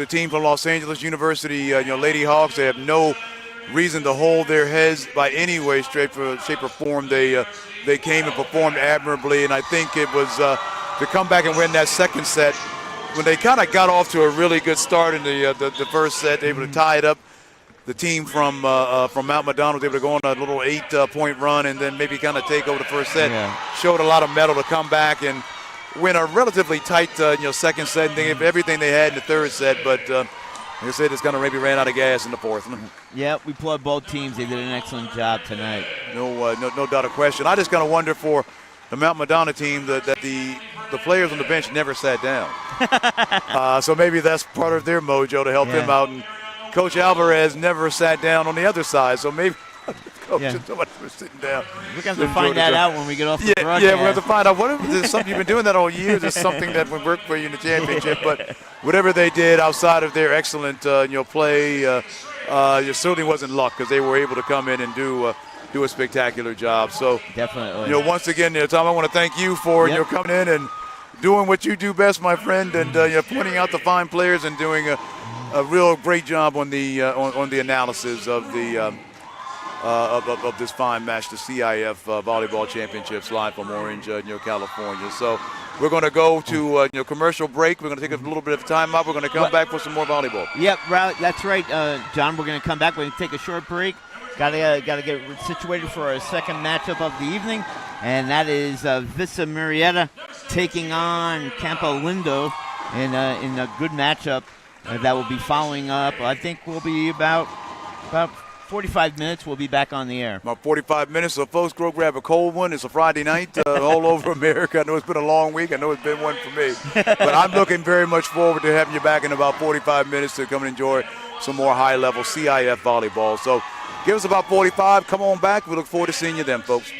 team from Los Angeles University, Lady Hawks. They have no reason to hold their heads by any way, shape or form. They came and performed admirably, and I think it was to come back and win that second set when they kind of got off to a really good start in the first set, able to tie it up. The team from Mount Madonna was able to go on a little 8-point run and then maybe kind of take over the first set. Yeah. Showed a lot of mettle to come back and win a relatively tight second set and think of everything they had in the third set, but like I said, it's kind of maybe ran out of gas in the fourth. Yeah, we applaud both teams. They did an excellent job tonight. No doubt of question. I just kind of wonder for the Mount Madonna team that the players on the bench never sat down. So maybe that's part of their mojo to help them out. And Coach Alvarez never sat down on the other side, so maybe coach and somebody was sitting down. We're going to find that out when we get off the broadcast. Yeah, we're going to find out. What if there's something you've been doing that all year? There's something that would work for you in the championship. But whatever they did outside of their excellent play, it certainly wasn't luck, because they were able to come in and do a spectacular job. So definitely, once again, Tom, I want to thank you for coming in and doing what you do best, my friend, and pointing out the fine players and doing a real great job on the analysis of the of this fine match, the CIF Volleyball Championships, live from Orange, California. So we're going to go to commercial break. We're going to take a little bit of time out. We're going to come back for some more volleyball. Yep, that's right, John. We're going to come back. We're going to take a short break. Got to get situated for our second matchup of the evening, and that is Vista Marietta taking on Campo Lindo in a good matchup that will be following up. I think we'll be about 45 minutes. We'll be back on the air. About 45 minutes. So, folks, go grab a cold one. It's a Friday night all over America. I know it's been a long week. I know it's been one for me. But I'm looking very much forward to having you back in about 45 minutes to come and enjoy some more high-level CIF volleyball. So give us about 45. Come on back. We look forward to seeing you then, folks.